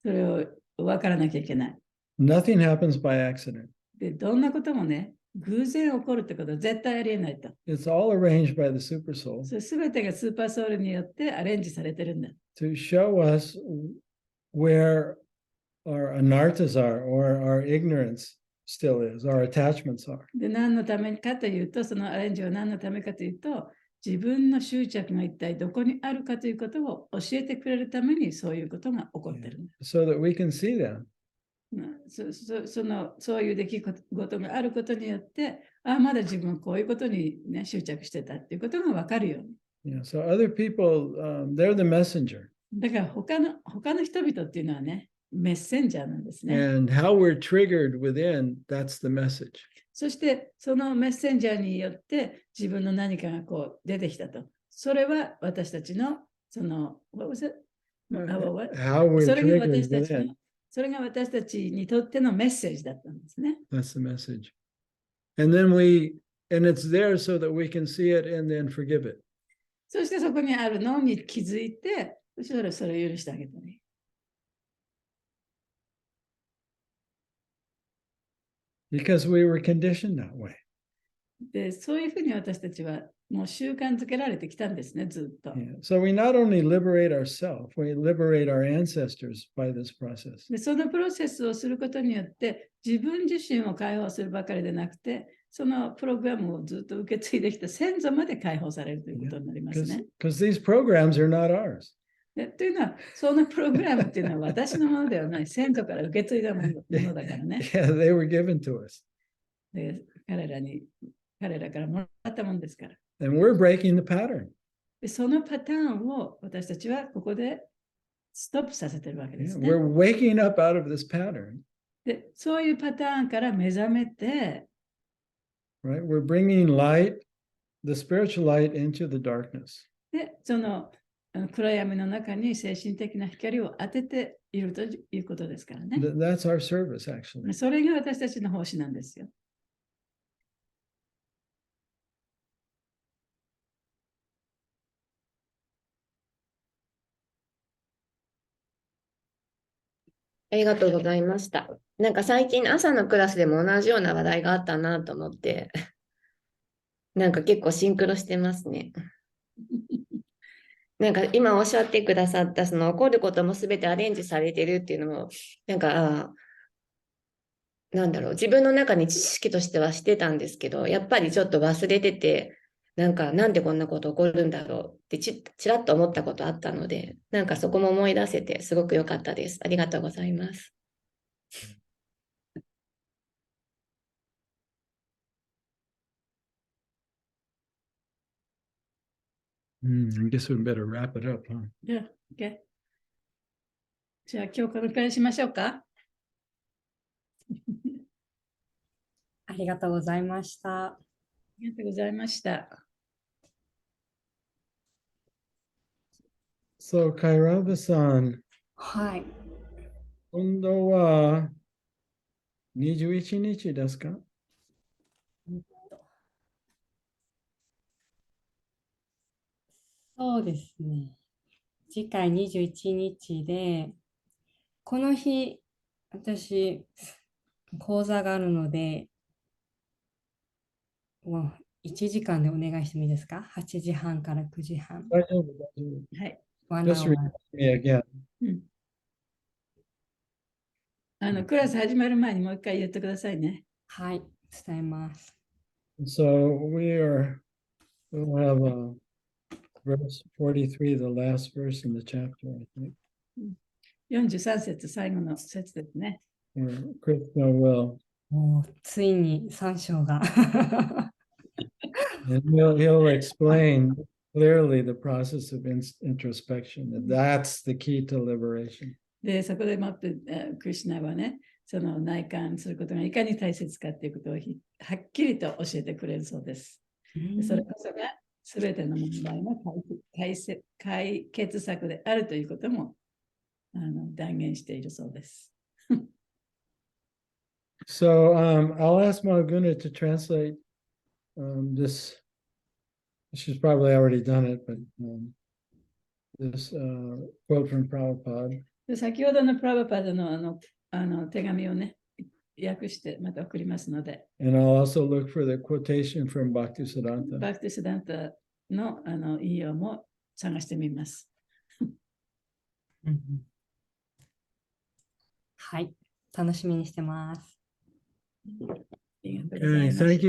A: それを分からなきゃいけない。
C: nothing happens by accident.
A: でどんなこともね、偶然起こるってことは絶対ありえないと。
C: It's all arranged by the super soul
A: それ全てがスーパーソウルによってアレンジされてるんだ。
C: to show us where our anarthas are, or our ignorance still is, our attachments are.
A: で何のためかというと、そのアレンジは何のためかというと、自分の執着が一体どこにあるかということを教えてくれるためにそういうことが起こってるんだ。
C: So that we can see them.
A: そういう出来事があることによって、まだ自分はこういうことに、ね、執着してたっていうことが分かるように。
C: Yeah, so other people, they're the messenger.
A: だから他の人々っていうのはね、メッセンジャーなんですね。
C: And how we're triggered within, that's the message.
A: そしてそのメッセンジャーによって自分の何かがこう出てきたと。それは私たちのその、what was it?
C: How we're
A: それが
C: triggered
A: 私たち
C: within,
A: の、それが私たちにとってのメッセージだったんですね。
C: that's the message. And it's there so that we can see it and then forgive it.
A: そしてそこにあるのに気づいて、そしたらそれを許してあげたり。
C: Because we were conditioned that way.
A: で、そういうふうに私たちはもう習慣づけられてきたんですね、ずっと。
C: Yeah. So we not only liberate ourselves, we liberate our ancestors by this process.
A: で、そのプロセスをすることによって、自分自身を解放するばかりでなくて、そのプログラムをずっと受け継いできた先祖まで解放されるということになりますね。
C: Because these programs are not ours.
A: というのは、そのプログラムっていうのは私のものではない、先祖から受け継いだものだからね。
C: Yeah, they were given to us.
A: で、彼らからもらったものですから。
C: And we're breaking the pattern.
A: で、そのパターンを私たちはここでストップさせてるわけです
C: Yeah,
A: ね。
C: we're waking up out of this pattern.
A: で、そういうパターンから目覚めて、
C: Right? We're bringing light, the spiritual light, into the darkness.
A: で、その暗闇の中に精神的な光を当てているということですからね。
C: That's our service, actually.
A: それが私たちの奉仕なんですよ。
D: ありがとうございました。なんか最近朝のクラスでも同じような話題があったなと思って、なんか結構シンクロしてますね。なんか今おっしゃってくださったその起こることも全てアレンジされてるっていうのも、なんか、なんだろう、自分の中に知識としてはしてたんですけど、やっぱりちょっと忘れてて、なんでこんなこと起こるんだろうってちらっと思ったことあったので、なんかそこも思い出せてすごく良かったです。ありがとうございます。
C: I guess we better wrap it up, huh?
A: Yeah, okay. じゃあ今日これくらいしましょうか。
E: ありがとうございました。
A: ありがとうございました。
C: So, Kairava-san,
E: はい。
C: 今度は21日ですか？
E: そうですね。次回21日で、この日、私、講座があるので、もう1時間でお願いしてもいいですか？ 8 時半から9時半。
C: 大丈夫、大丈夫。
A: はい。
E: One
C: Just
E: hour
C: repeat me again.
A: クラス始まる前にもう一回言ってくださいね。
E: はい、伝えます。
C: So we'll have verse 43, the last verse in the chapter, I think.
A: 43節、最後の節ですね。
C: Where Krishna will,
E: もうついに3章が。
C: and he'll explain clearly the process of introspection. And that's the key to liberation.
A: で、そこでもってクリシュナはね、その内観することがいかに大切かということをはっきりと教えてくれるそうです。でそれこそが全ての問題の解決策であるということも断言しているそうです。
C: So I'll ask Malguna to translate this. She's probably already done it, but this quote from Prabhupada.
A: で先ほどのプラバパダの手紙をね、訳してまた送りますので、
C: And I'll also look for the quotation from Bhaktisiddhanta.
A: バクティスダンタの引用も探してみます。
E: はい、楽しみにしてます。
C: Okay, thank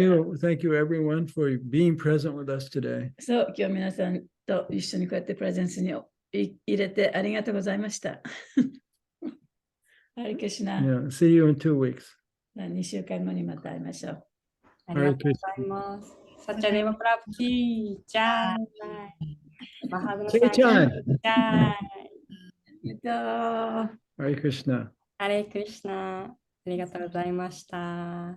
C: you everyone for being present with us today.
A: そう、今日皆さんと一緒にこうやってプレゼンスに入れてありがとうございました。ハリクシナ。
C: Yeah, see you in 2 weeks.
A: 2週間後にまた会いましょう。
E: ありがとうございます。サチャデバプラプチー、じゃーい。マハグナさん、じゃーい。
A: ありがとう。
C: Hare Krishna.
E: ハレクリシナ、ありがとうございました。